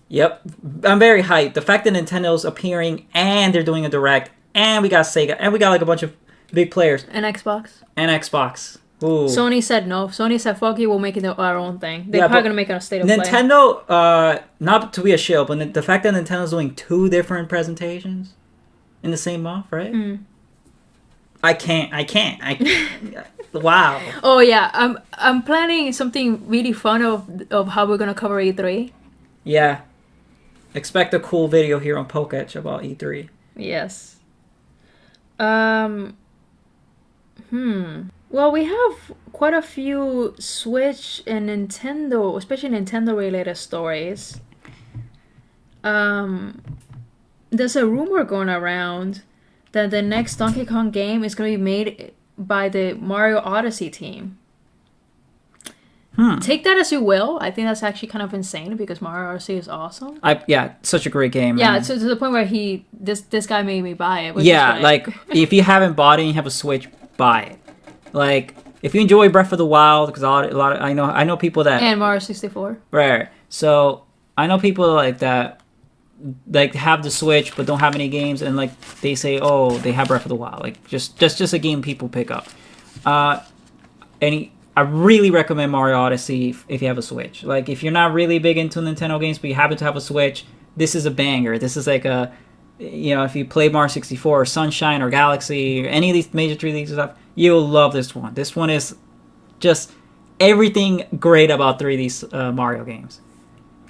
Yep. I'm very hyped. The fact that Nintendo's appearing and they're doing a direct, and we got SEGA, and we got like a bunch of big players. And Xbox. Ooh. Sony said no. Sony said, fuck you, we'll make it our own thing. They're probably going to make it a state of play. Nintendo, not to be a shill, but the fact that Nintendo's doing 2 different presentations in the same month, right? Mm. I can't. Wow. Oh, yeah. I'm planning something really fun of how we're going to cover E3. Yeah. Expect a cool video here on Poketch about E3. Yes. Well, we have quite a few Switch and Nintendo, especially Nintendo-related stories. There's a rumor going around that the next Donkey Kong game is going to be made by the Mario Odyssey team. Take that as you will. I think that's actually kind of insane because Mario Odyssey is awesome. Such a great game. Yeah, to the point where this guy made me buy it. Yeah, like if you haven't bought it and you have a Switch, buy it. Like if you enjoy Breath of the Wild, because a lot of I know people that and Mario 64. Right. So I know people like that, like have the Switch but don't have any games, and like they say, oh, they have Breath of the Wild. Like just a game people pick up. I really recommend Mario Odyssey if you have a Switch. Like, if you're not really big into Nintendo games, but you happen to have a Switch, this is a banger. This is like a, if you play Mario 64 or Sunshine or Galaxy or any of these major 3D stuff, you'll love this one. This one is just everything great about 3D Mario games.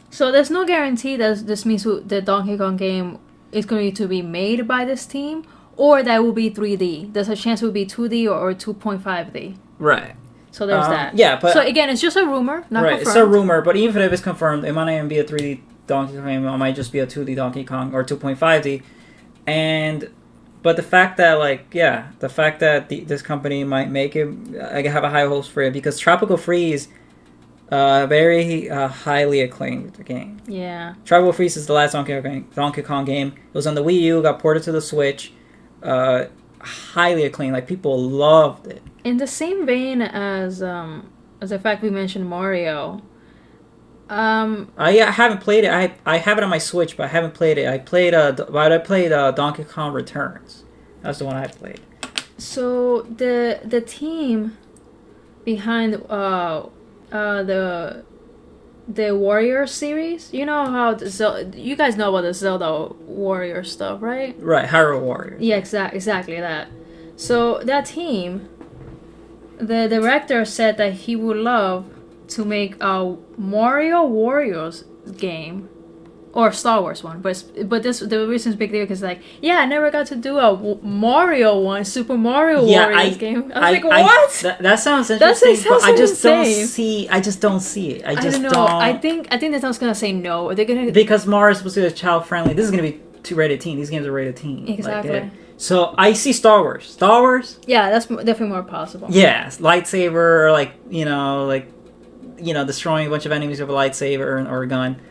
So there's no guarantee that this means the Donkey Kong game is going to be made by this team, or that will be 3D. There's a chance it will be 2D or 2.5D. Right. So there's that. Yeah, but... So again, it's just a rumor, not confirmed. It's a rumor, but even if it's confirmed, it might not even be a 3D Donkey Kong game. It might just be a 2D Donkey Kong or 2.5D. But the fact that this company might make it, I have a high hopes for it, because Tropical Freeze, very highly acclaimed game. Yeah. Tropical Freeze is the last Donkey Kong game. It was on the Wii U, got ported to the Switch. Highly acclaimed. Like, people loved it. In the same vein as the fact we mentioned Mario. I haven't played it. I have it on my Switch, but I haven't played it. I played Donkey Kong Returns. That's the one I played. So the team behind the Warrior series, you know how you guys know about the Zelda Warrior stuff, right? Right, Hyrule Warriors. Yeah, exactly that. So that team, the director said that he would love to make a Mario Warriors game, or Star Wars one, but the reason is big deal because I never got to do a Mario one, Super Mario Warriors game. I was what? That sounds interesting, but I just insane. don't see it. I don't know. I think that someone's gonna say no. They're gonna, because Mario is supposed to be child friendly. This is gonna be rated teen. These games are rated teen. Exactly. So I see Star Wars. Yeah, that's definitely more possible. Yeah, lightsaber, destroying a bunch of enemies with a lightsaber or a gun.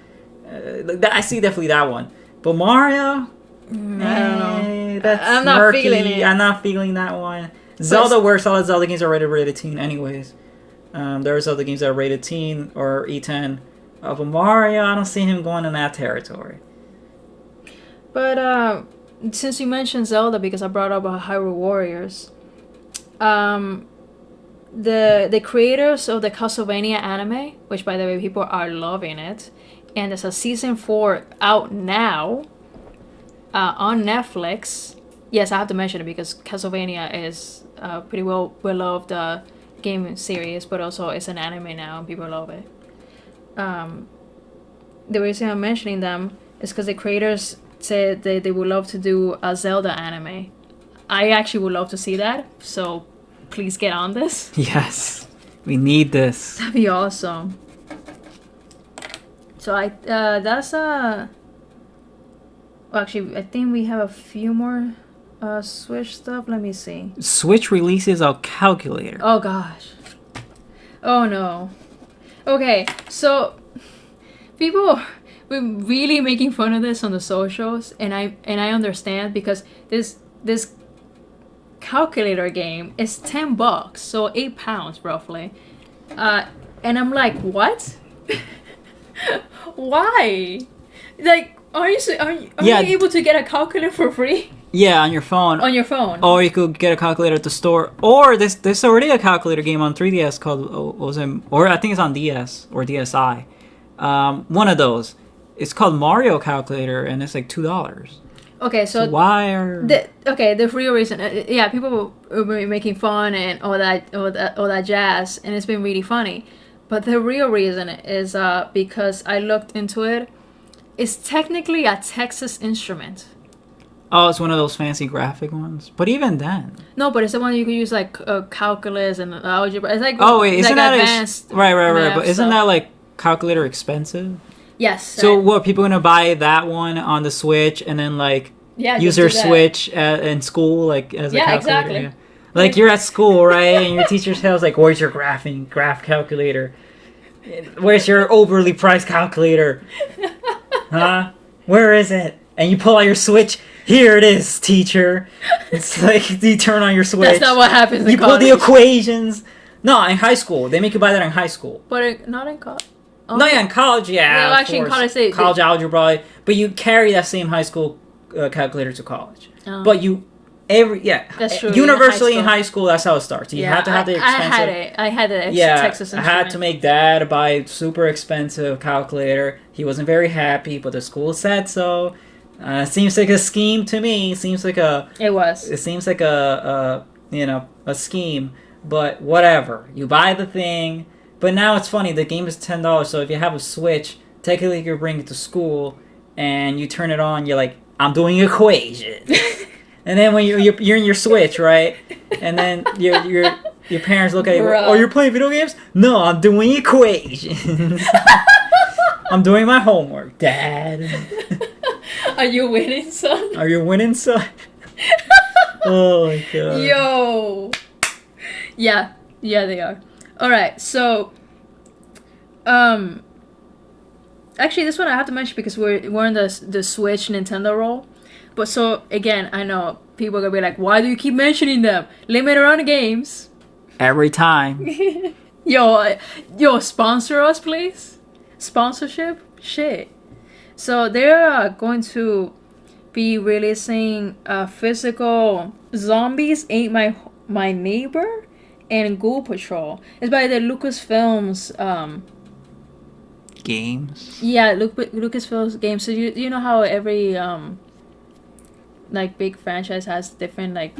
I see definitely that one. But Mario, I don't know. That's I'm not murky. feeling it. I'm not feeling that one. Zelda works. All the Zelda games are rated teen anyways. There are Zelda games that are rated teen or E10. But Mario, I don't see him going in that territory. But since you mentioned Zelda, because I brought up Hyrule Warriors, the creators of the Castlevania anime, which by the way people are loving it, and there's a season 4 out now on Netflix. Yes, I have to mention it because Castlevania is a pretty well beloved game series, but also it's an anime now and people love it. The reason I'm mentioning them is because the creators said they would love to do a Zelda anime. I actually would love to see that, so please get on this. Yes, we need this. That'd be awesome. So that's well, actually I think we have a few more Switch stuff. Let me see. Switch releases a calculator. Oh gosh. Oh no. Okay, so people were really making fun of this on the socials, and I understand because this calculator game is $10, so £8 roughly, and I'm like, what? Why? Like, are you able to get a calculator for free? Yeah, on your phone. On your phone. Or you could get a calculator at the store. Or there's already a calculator game on 3DS called, or I think it's on DS or DSi. One of those. It's called Mario Calculator, and it's like $2. Okay, so why are the real reason? People were making fun and all that jazz, and it's been really funny. But the real reason is because I looked into it. It's technically a Texas Instrument. Oh, it's one of those fancy graphic ones. But even then. No, but it's the one you can use like calculus and algebra. It's like isn't that advanced? Right. But isn't that like calculator expensive? Yes. So what, people gonna buy that one on the Switch and then use their Switch in school as a calculator? Exactly. Yeah. Like you're at school, right? And your teacher tells where's your graph calculator? Where's your overly priced calculator? Huh? Where is it? And you pull out your Switch. Here it is, teacher. It's like you turn on your Switch. That's not what happens. You pull the equations. No, in high school they make you buy that in high school. But not in college. Oh. No, yeah, in college, yeah. No, actually, in college, college algebra, but you carry that same high school calculator to college. Oh. But that's true. Universally in high school, that's how it starts. You have to have the expensive. I had it. Texas Instrument. I had to make Dad buy a super expensive calculator. He wasn't very happy, but the school said so. Seems like a scheme to me. It seems like a scheme. But whatever. You buy the thing. But now it's funny, the game is $10, so if you have a Switch, technically you can bring it to school, and you turn it on, you're like, I'm doing equations. And then when you're in your Switch, right? And then your parents look at you. Bruh. Oh, you're playing video games? No, I'm doing equations. I'm doing my homework, Dad. Are you winning, son? Are you winning, son? Oh my god. Yo. Yeah, they are. All right, so actually this one I have to mention because we're in the Switch Nintendo roll. But so again, I know people are gonna be like, why do you keep mentioning them? Limit around the games. Every time. Yo, sponsor us, please. Sponsorship, shit. So they're going to be releasing physical Zombies Ain't My Neighbor and Ghoul Patrol. It's by the Lucasfilms Games. Yeah, Lucasfilms games. So you know how every like big franchise has different like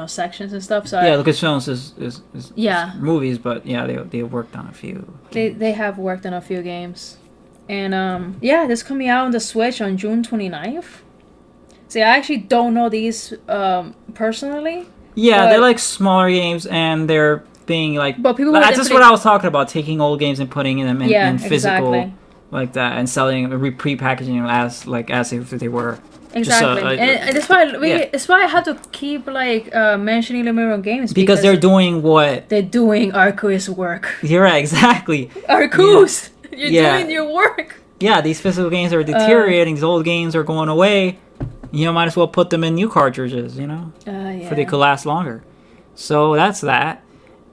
sections and stuff. So yeah, Lucasfilms is yeah movies, but yeah, they worked on a few. They have worked on a few games, and yeah, this coming out on the Switch on June 29th. See, I actually don't know these personally. Yeah, they're like smaller games, and they're being like. But people. That's just what I was talking about: taking old games and putting them in physical, exactly. like that, and selling, pre-packaging them as if they were. Exactly, Just, and that's why that's why I have to keep like mentioning limited run games because they're doing what they're doing. Arceus work. You're right, exactly. Arceus, you're doing your work. Yeah, these physical games are deteriorating. These old games are going away. Might as well put them in new cartridges. Yeah. For they could last longer. So that's that.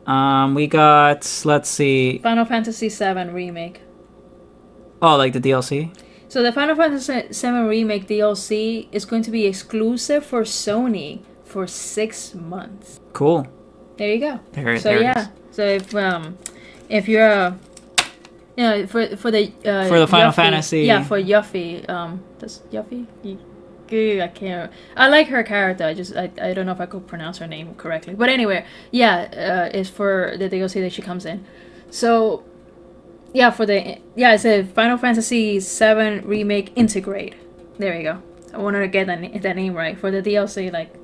We got, let's see. Final Fantasy VII Remake. Oh, like the DLC? So the Final Fantasy VII Remake DLC is going to be exclusive for Sony for 6 months. Cool. There you go. There so it yeah. is. So if you're for the Final Yuffie, Fantasy. Yeah, for Yuffie. Does Yuffie? I can't. I like her character. I don't know if I could pronounce her name correctly. But anyway, yeah, it's for the DLC that she comes in. So yeah, it's a Final Fantasy VII Remake Intergrade. There you go. I wanted to get that name right for the DLC. Like.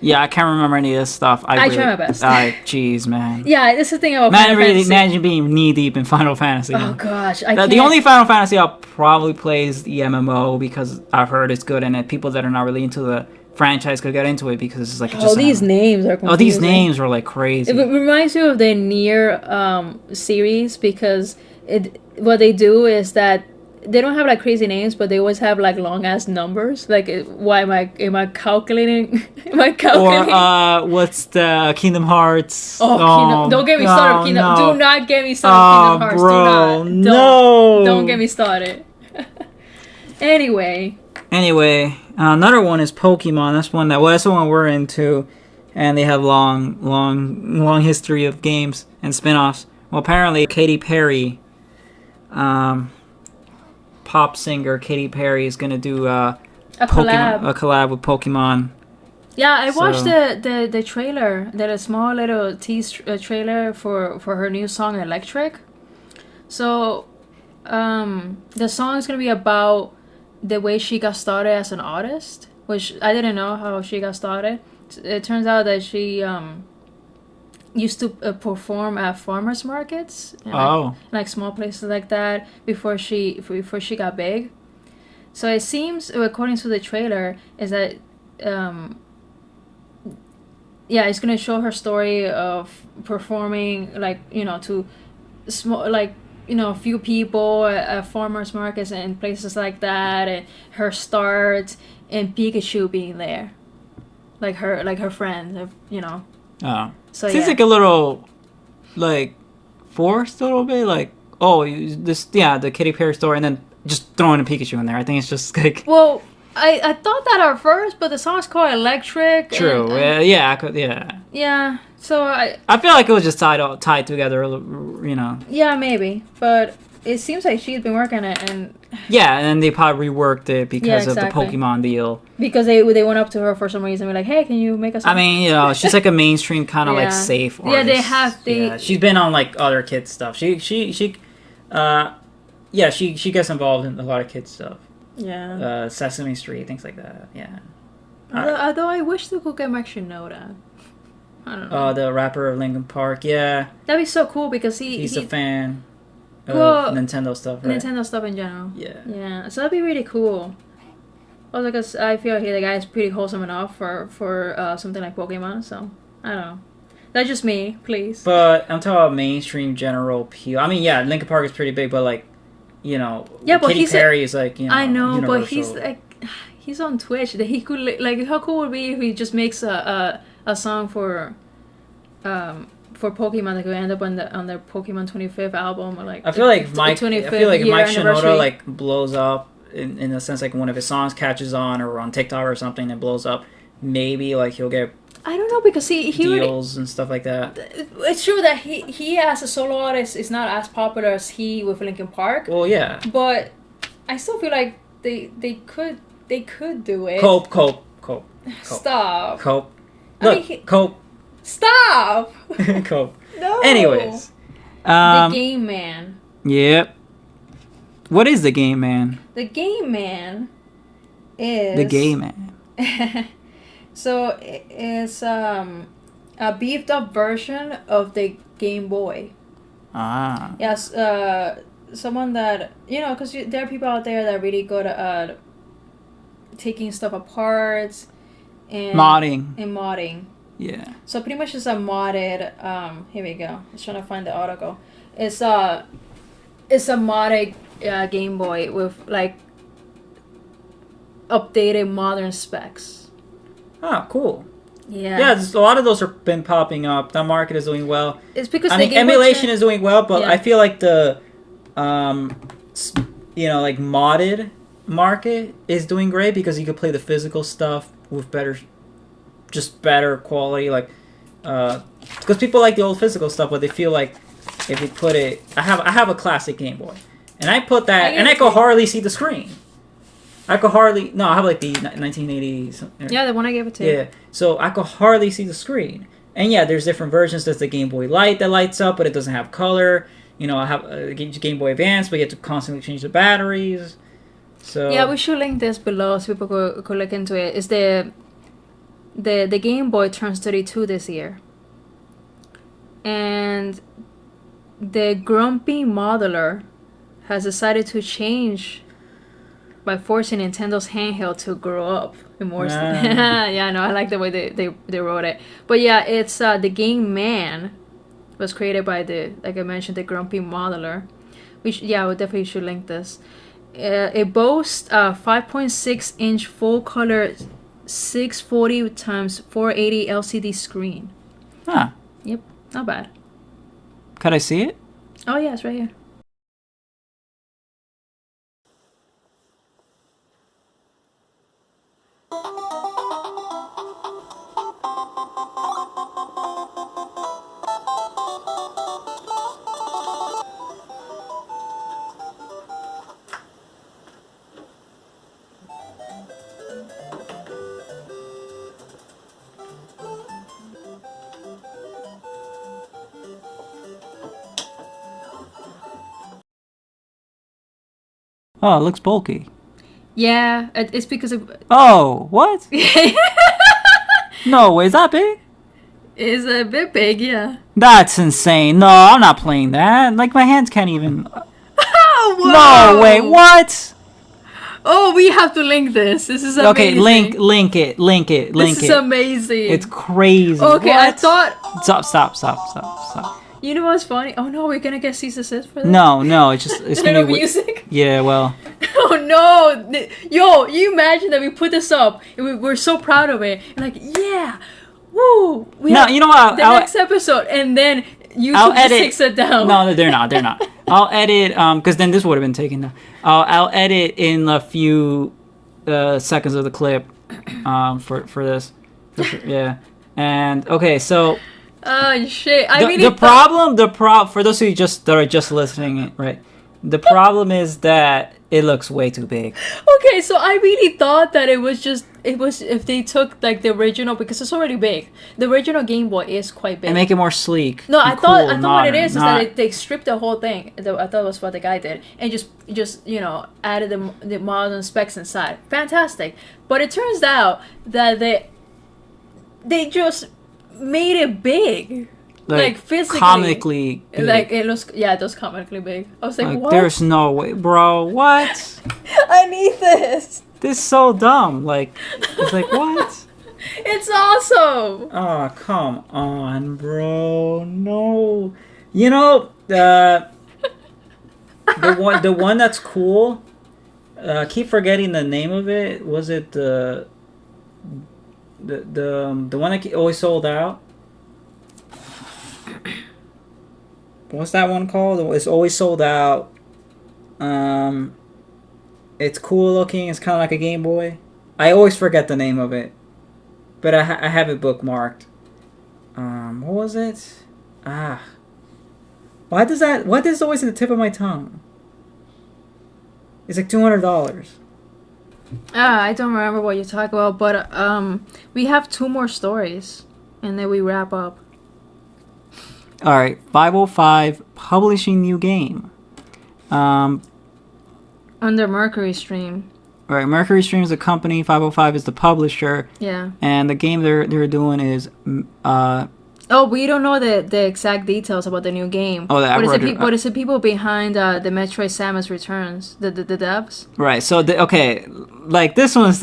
Yeah, I can't remember any of this stuff. I try my best. Jeez, man. Yeah, this is the thing about Final Fantasy. Imagine being knee deep in Final Fantasy. Oh gosh, The only Final Fantasy I'll probably play is the MMO because I've heard it's good, and people that are not really into the franchise could get into it because it's like. These names are confusing. These names are like crazy. It reminds you of the Nier series because what they do is that. They don't have like crazy names, but they always have like long ass numbers. Like, why am I calculating? Or what's the Kingdom Hearts? Kingdom! Don't get me started. Kingdom. No. Do not get me started. Kingdom Hearts. Bro, Do not. No. Don't get me started. Anyway, another one is Pokemon. That's the one we're into, and they have long history of games and spin-offs. Well, apparently Katy Perry, pop singer Katy Perry is gonna do a collab with Pokemon. Yeah, I watched the trailer, a small little tease trailer for her new song Electric. So, the song is gonna be about the way she got started as an artist, which I didn't know how she got started. It turns out that she used to perform at farmers markets and like small places like that before she got big. So it seems, according to the trailer, is that it's gonna show her story of performing to small a few people at farmers markets and places like that, and her start and Pikachu being there, like her friend, Oh. So seems like a little, forced a little bit. The Katy Perry story, and then just throwing a Pikachu in there. I think it's just like. Well, I thought that at first, but the song's called Electric. True. Yeah. Yeah. So I feel like it was just tied together. Yeah, maybe, but it seems like she's been working it, and. Yeah, and they probably reworked it because of the Pokemon deal. Because they went up to her for some reason, and were like, "Hey, can you make us?" I mean, she's like a mainstream kind of safe artist. Yeah, they have. She's been on other kids stuff. She gets involved in a lot of kids stuff. Yeah. Sesame Street, things like that. Yeah. Although I wish they could get Mike Shinoda. I don't know. The rapper of Linkin Park. Yeah. That'd be so cool because he's a fan of Nintendo stuff, right? Nintendo stuff in general. Yeah. Yeah. So that'd be really cool. Also, because I feel the guy is pretty wholesome enough for something like Pokemon. So I don't know. That's just me, please. But I'm talking about mainstream general appeal. I mean, yeah, Linkin Park is pretty big, but like, you know, but Katy Perry is like, you know, I know, universal. but he's like, he's on Twitch. That he could like, how cool would it be if he just makes a song for Pokemon that could end up on the Pokemon 25th album or like. I feel like Mike anniversary. Shinoda like blows up in the sense like one of his songs catches on or on TikTok or something and blows up. Maybe like he'll get. I don't know because he deals and stuff like that. It's true that he as a solo artist is not as popular as he with Linkin Park. Well, yeah. But I still feel like they could do it. Cope. Stop. Cope. Look, Cope. Stop. Cope. No. Anyways, the Game Man. Yep. What is the Game Man? The Game Man is the Game Man. So it's a beefed up version of the Game Boy. Ah. Yes, someone that, you know, because there are people out there that are really good at taking stuff apart and modding. Yeah. So pretty much it's a modded. Here we go. I was trying to find the article. It's a modded Game Boy with like updated modern specs. Oh, cool. Yeah. Yeah, a lot of those have been popping up. That market is doing well. It's because emulation is doing well, but I feel like the, you know, like modded market is doing great because you can play the physical stuff with better quality. Like, because people like the old physical stuff, but they feel like if you put it, I have a classic Game Boy, and I put that, and I could hardly see the screen. I have like the 1980s. Yeah, the one I gave it to you. Yeah, so I could hardly see the screen. And yeah, there's different versions. There's the Game Boy Light that lights up, but it doesn't have color. You know, I have a Game Boy Advance, but you have to constantly change the batteries. So yeah, we should link this below so people could look into it. It's the Game Boy turns 32 this year. And the grumpy modeler has decided to change by forcing Nintendo's handheld to grow up more. Yeah, no, I like the way they wrote it. But yeah, it's the Game Man was created by like I mentioned, the grumpy modeler. We definitely should link this. It boasts a 5.6-inch full color 640 x 480 LCD screen. Huh. Yep, not bad. Could I see it? Oh yeah, it's right here. Oh, it looks bulky. Yeah, it's because of... Oh, what? No, is that big? It's a bit big, yeah. That's insane. No, I'm not playing that. Like, my hands can't even... Oh, no, wait, what? Oh, we have to link this. This is amazing. Okay, link it. This is amazing. It's crazy. Okay, what? I thought... Stop. You know what's funny? Oh no, we're gonna get cease for this? No, it's gonna be music. Yeah, well. Oh no, yo! You imagine that we put this up and we're so proud of it. And like, yeah, woo! You know what? Next episode, and then YouTube just takes it down. No, they're not. I'll edit because then this would have been taken down. I'll edit in a few seconds of the clip for this. For sure, yeah. And okay, so. Oh shit! For those who are just listening, right? The problem is that It looks way too big. Okay, so I really thought that it was if they took like the original, because it's already big. The original Game Boy is quite big. And make it more sleek. No, I thought modern, what it is that they stripped the whole thing. I thought that's what the guy did, and just added the modern specs inside. Fantastic, but it turns out that they just made it big. Like physically, comically big. Like it was comically big. I was like, what? There's no way, bro. What? I need this. This is so dumb. Like, it's like, what? It's awesome. Oh, come on, bro. No. You know, the one that's cool. Keep forgetting the name of it. Was it the one that always sold out? What's that one called? It's always sold out. It's cool looking. It's kind of like a Game Boy. I always forget the name of it, but I have it bookmarked. What was it? Why does it always at the tip of my tongue? It's like $200. I don't remember what you're talking about, but we have 2 more stories, and then we wrap up. All right, 505 publishing new game. Under Mercury Stream. Right, Mercury Stream is a company. 505 is the publisher. Yeah. And the game they're doing is. Oh, we don't know the exact details about the new game. Oh, but it's the people behind the Metroid Samus Returns, the devs. Right. So like this one is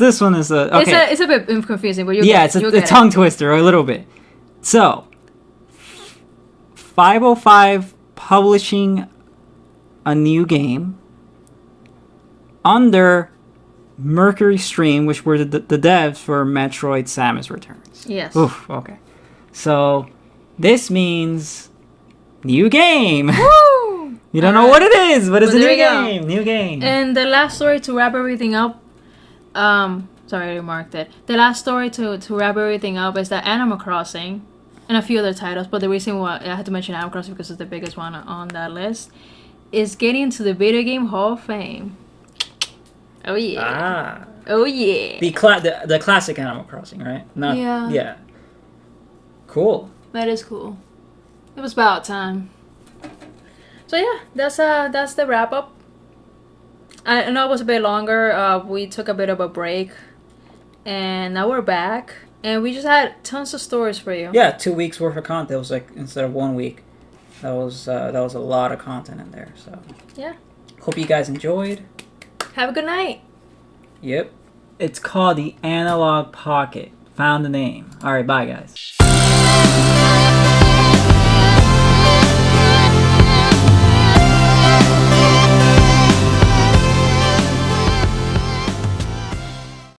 okay. It's a bit confusing, but it's a tongue twister a little bit. So. 505 publishing a new game under Mercury Stream, which were the devs for Metroid Samus Returns. Yes. Oof, okay. So this means new game. Woo! You don't know what it is, but it's a new game. New game. And the last story to wrap everything up, sorry, I remarked it. The last story to wrap everything up is that Animal Crossing, and a few other titles, but the reason why I had to mention Animal Crossing because it's the biggest one on that list, is getting into the Video Game Hall of Fame. Oh yeah. Oh yeah. The classic Animal Crossing, right? Yeah. Cool. That is cool. It was about time. So yeah, that's the wrap up. I know it was a bit longer. We took a bit of a break, and now we're back. And we just had tons of stories for you. Yeah, 2 weeks worth of content. It was like instead of 1 week, that was a lot of content in there. So yeah. Hope you guys enjoyed. Have a good night. Yep. It's called the Analog Pocket. Found the name. All right, bye guys.